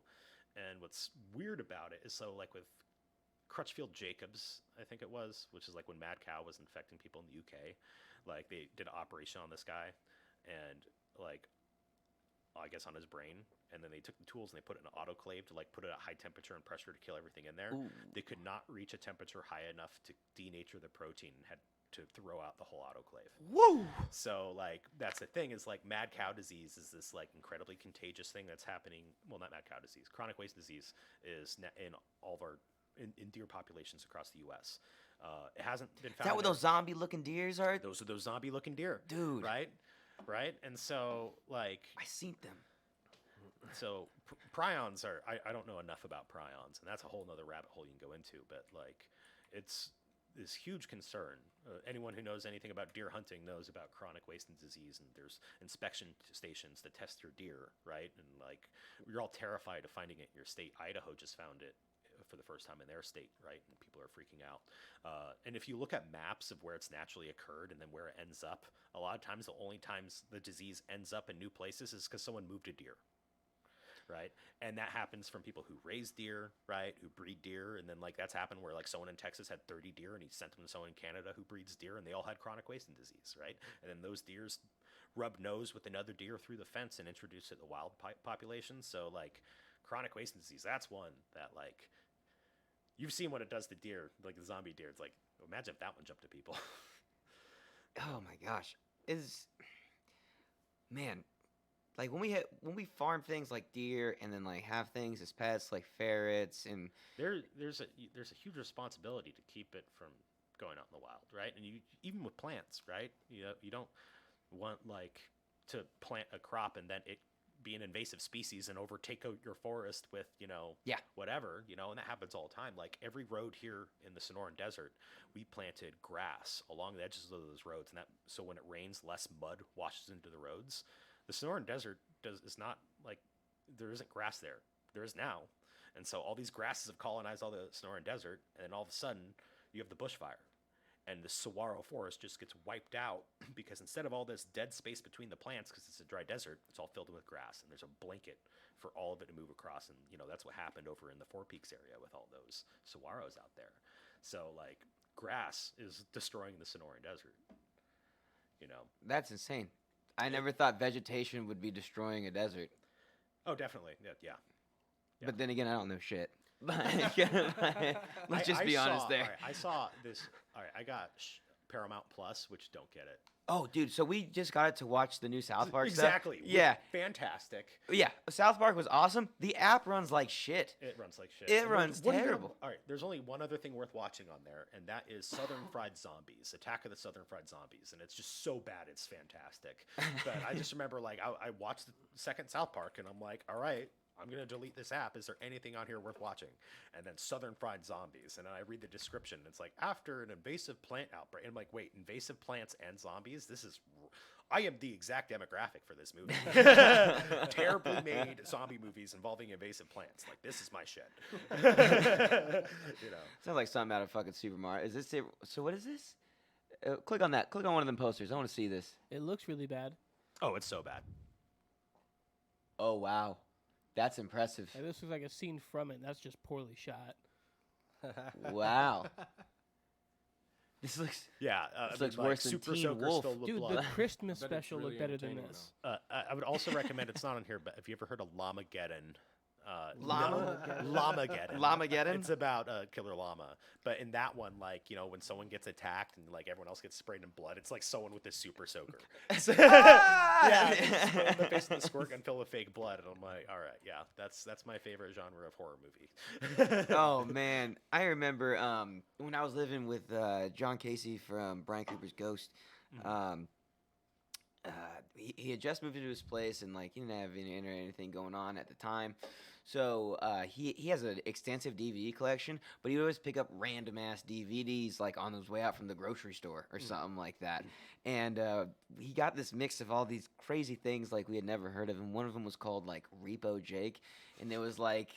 And what's weird about it is, so like with Crutchfield Jacobs, I think it was, which is like when mad cow was infecting people in the UK, like they did an operation on this guy, and I guess on his brain, and then they took the tools and they put it in an autoclave to put it at high temperature and pressure to kill everything in there. Ooh. They could not reach a temperature high enough to denature the protein and had to throw out the whole autoclave. Woo! So that's the thing, is mad cow disease is this incredibly contagious thing that's happening. Well, not mad cow disease. Chronic wasting disease is in all of our in deer populations across the U.S. It hasn't been found. Is that what those zombie-looking deers are? Those are those zombie-looking deer, Dude. Right? And so I seen them. So prions are, I don't know enough about prions, and that's a whole nother rabbit hole you can go into, but it's this huge concern. Anyone who knows anything about deer hunting knows about chronic wasting disease, and there's inspection stations to test your deer, right? And you're all terrified of finding it in your state. Idaho just found it for the first time in their state, right? And people are freaking out. And if you look at maps of where it's naturally occurred and then where it ends up, a lot of times the only times the disease ends up in new places is because someone moved a deer, right? And that happens from people who raise deer, right? Who breed deer. And then that's happened where someone in Texas had 30 deer and he sent them to someone in Canada who breeds deer, and they all had chronic wasting disease, right? And then those deers rub nose with another deer through the fence and introduce it to the wild population. So chronic wasting disease, that's one that you've seen what it does to deer, the zombie deer. It's imagine if that one jumped to people. Oh my gosh. Man, when we farm things like deer and then have things as pets like ferrets, and there's a huge responsibility to keep it from going out in the wild, right? And you even with plants, right? You don't want like to plant a crop and then it be an invasive species and overtake your forest with whatever, and that happens all the time. Like every road here in the Sonoran Desert, we planted grass along the edges of those roads, and that so when it rains, less mud washes into the roads. The Sonoran Desert is not like there isn't grass there. There is now, and so all these grasses have colonized all the Sonoran Desert, and then all of a sudden you have the bushfire. And the saguaro forest just gets wiped out because instead of all this dead space between the plants, because it's a dry desert, it's all filled with grass, and there's a blanket for all of it to move across. And that's what happened over in the Four Peaks area with all those saguaros out there. So like grass is destroying the Sonoran Desert. That's insane. I never thought vegetation would be destroying a desert. Oh, definitely. Yeah. But then again, I don't know shit. Let's just be honest there. All right, I saw this. All right, I got Paramount Plus, which don't get it. Oh, dude, so we just got it to watch the new South Park Exactly. stuff. Yeah. Fantastic. Yeah, South Park was awesome. The app runs like shit. It runs like shit. It runs terrible. All right, there's only one other thing worth watching on there, and that is Southern Fried Zombies, Attack of the Southern Fried Zombies, and it's just so bad, it's fantastic. But I just remember, like, I watched the second South Park, and I'm like, all right, I'm going to delete this app. Is there anything on here worth watching? And then Southern Fried Zombies. And then I read the description. And it's like, after an invasive plant outbreak. And I'm like, wait, invasive plants and zombies? I am the exact demographic for this movie. Terribly made zombie movies involving invasive plants. Like, this is my shit. Sounds like something out of fucking Super Mario. Is this it? So what is this? Click on that. Click on one of them posters. I want to see this. It looks really bad. Oh, it's so bad. Oh, wow. That's impressive. Like, this looks like a scene from it, and that's just poorly shot. Wow. This looks this looks worse than Super Teen Soaker Wolf. filled with Dude, blood. the Christmas But it's special really looked better than entertaining, this. I would also recommend, it's not on here, but have you ever heard of Llamageddon? Llamageddon? Llamageddon. It's about a killer llama. But in that one, like, when someone gets attacked and like everyone else gets sprayed in blood, it's like someone with a super soaker. Yeah, in the face of the squirt gun filled with fake blood. And I'm like, all right, yeah, that's my favorite genre of horror movie. Oh, man. I remember when I was living with John Casey from Brian Cooper's Ghost. He had just moved into his place, and like he didn't have any internet or anything going on at the time. So he has an extensive DVD collection, but he would always pick up random ass DVDs like on his way out from the grocery store or something like that. And he got this mix of all these crazy things like we had never heard of, and one of them was called like Repo Jake, and it was like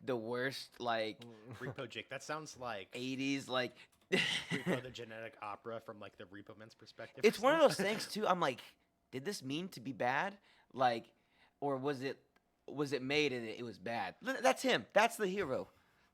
the worst like Repo Jake. That sounds like 80s like. Repo the genetic opera from like the Repo Man's perspective. It's one of those things too. I'm like, did this mean to be bad? Like, or was it made and it was bad? That's him. That's the hero.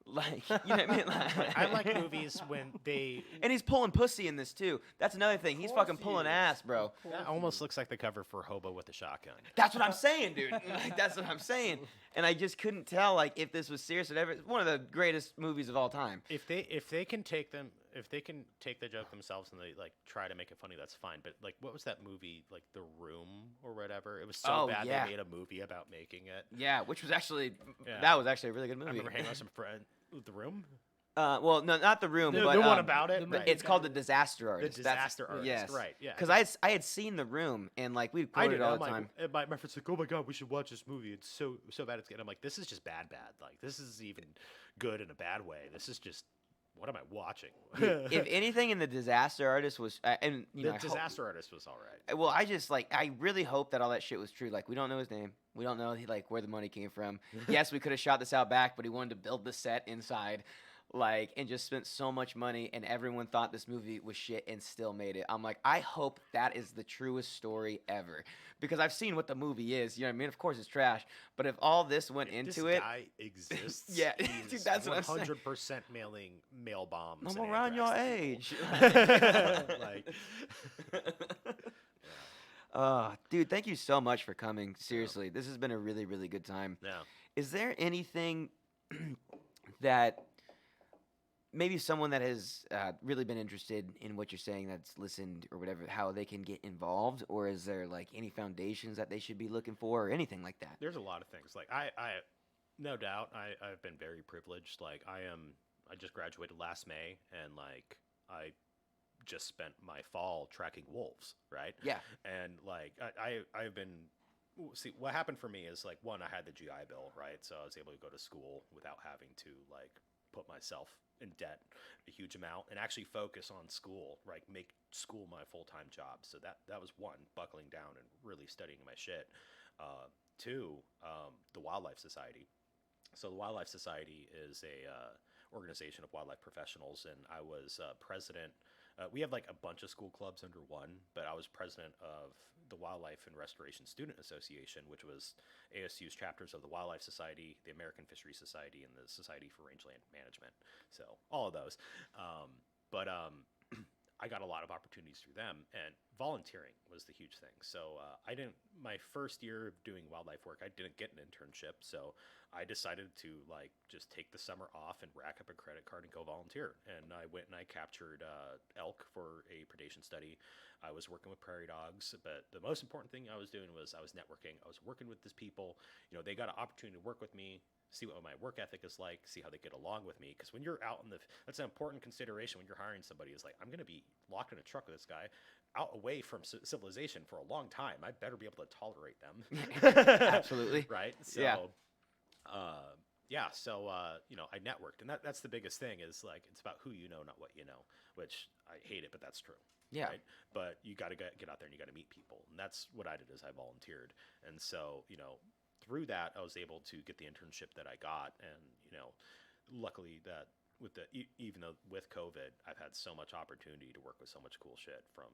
Like, you know what I mean? Like, I like movies when they. And he's pulling pussy in this too. That's another thing. He's fucking pulling ass, bro. That almost looks like the cover for Hobo with a Shotgun. That's what I'm saying, dude. Like, that's what I'm saying. And I just couldn't tell like if this was serious or whatever. It's one of the greatest movies of all time. If they can take the joke themselves and they like try to make it funny, that's fine. But like, what was that movie, like The Room or whatever? It was so bad yeah. they made a movie about making it. Yeah, which was actually Yeah. that was actually a really good movie. I remember hanging out with some friends. The Room? Well, no, not The Room, The but one about it? the- Right. it's called The Disaster The Artist. Disaster Artist. Yes. Right, yeah. Because I had seen The Room, and like we'd I quote did. it all I'm the like, time. my friend's like, oh my God, we should watch this movie. It's so bad. I'm like, this is just bad. Like, this is even good in a bad way. This is just, what am I watching? If anything in The Disaster Artist was, and you know, The Disaster Artist was all right. well, I really hope that all that shit was true. Like, we don't know his name. We don't know like where the money came from. Yes, we could have shot this out back, but he wanted to build the set inside. Like, and just spent so much money, and everyone thought this movie was shit and still made it. I'm like, I hope that is the truest story ever. Because I've seen what the movie is. You know what I mean? Of course it's trash. But if all this went into this it. guy exists. Yeah, he's dude, that's what I'm saying. 100% mailing mail bombs. I'm and around your anthrax age. to people. Like, Dude, thank you so much for coming. Seriously, this has been a really, really good time. yeah. Is there anything that maybe someone that has really been interested in what you're saying, that's listened or whatever, how they can get involved? Or is there like any foundations that they should be looking for or anything like that? There's a lot of things. Like I no doubt, I've been very privileged. Like I just graduated last May, and like I just spent my fall tracking wolves, right? Yeah. And like I've been see what happened for me is like one, I had the GI Bill, right? So I was able to go to school without having to like put myself in debt a huge amount and actually focus on school, right? Make school my full-time job. So that was one, buckling down and really studying my shit. Two, the Wildlife Society. So the Wildlife Society is a organization of wildlife professionals, and I was president. We have like a bunch of school clubs under one, but I was president of the Wildlife and Restoration Student Association, which was ASU's chapters of the Wildlife Society, the American Fisheries Society, and the Society for Rangeland Management. So all of those. But I got a lot of opportunities through them, and volunteering was the huge thing. So my first year of doing wildlife work, I didn't get an internship. So I decided to like just take the summer off and rack up a credit card and go volunteer. And I went and I captured elk for a predation study. I was working with prairie dogs, but the most important thing I was doing was I was networking. I was working with these people. You know, they got an opportunity to work with me, see what my work ethic is like, see how they get along with me. Because when you're out in that's an important consideration when you're hiring somebody is like, I'm going to be locked in a truck with this guy out away from civilization for a long time. I better be able to tolerate them. Absolutely. Right. So, you know, I networked, and that's the biggest thing is like, it's about who you know, not what you know, which I hate it, but that's true. Yeah. Right? But you got to get out there and you got to meet people. And that's what I did is I volunteered. And so, you know, through that, I was able to get the internship that I got. And, you know, luckily that even though with COVID, I've had so much opportunity to work with so much cool shit from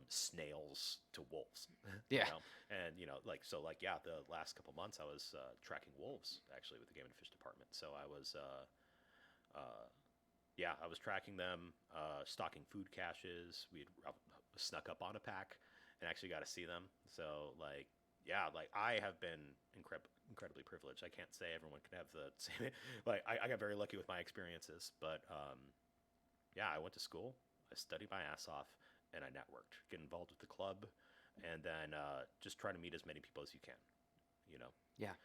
snails to wolves. Yeah. You know? And, you know, the last couple months I was tracking wolves actually with the Game and Fish Department. So I was, I was tracking them, stocking food caches. We had snuck up on a pack and actually got to see them. So I have been incredibly privileged. I can't say everyone can have the same. I got very lucky with my experiences, but I went to school. I studied my ass off, and I networked, get involved with the club, and then just try to meet as many people as you can. You know. Yeah.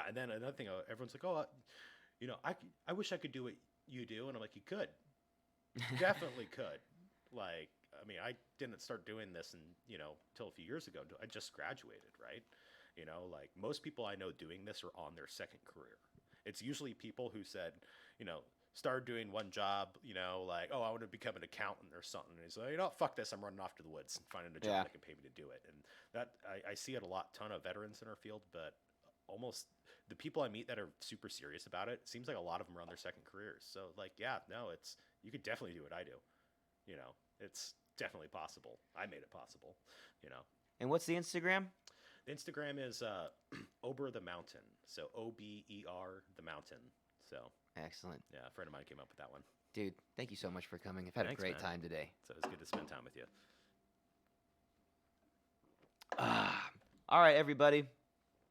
And then another thing, everyone's like, oh, you know, I wish I could do what you do, and I'm like, you could, you definitely could. Like, I mean, I didn't start doing this until a few years ago. I just graduated, right? You know, like most people I know doing this are on their second career. It's usually people who said, you know, started doing one job, you know, like, oh, I want to become an accountant or something. And he's like, you know, fuck this. I'm running off to the woods and finding a job that can pay me to do it. And that I see it a ton of veterans in our field, but almost the people I meet that are super serious about it, seems like a lot of them are on their second careers. So like, you could definitely do what I do. You know, it's definitely possible. I made it possible, you know. And what's the Instagram? The Instagram is Ober the Mountain. So OBER the Mountain. So excellent. Yeah, a friend of mine came up with that one. Dude, thank you so much for coming. I've had a great time today. So it's good to spend time with you. All right, everybody.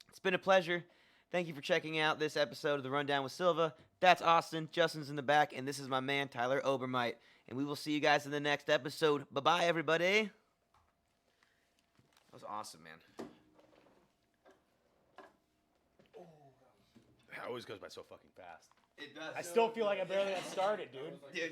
It's been a pleasure. Thank you for checking out this episode of The Rundown with Silva. That's Austin. Justin's in the back, and this is my man, Tyler Obermeit. And we will see you guys in the next episode. Bye-bye, everybody. That was awesome, man. It always goes by so fucking fast. It does. I still feel like I barely got started, dude. Dude,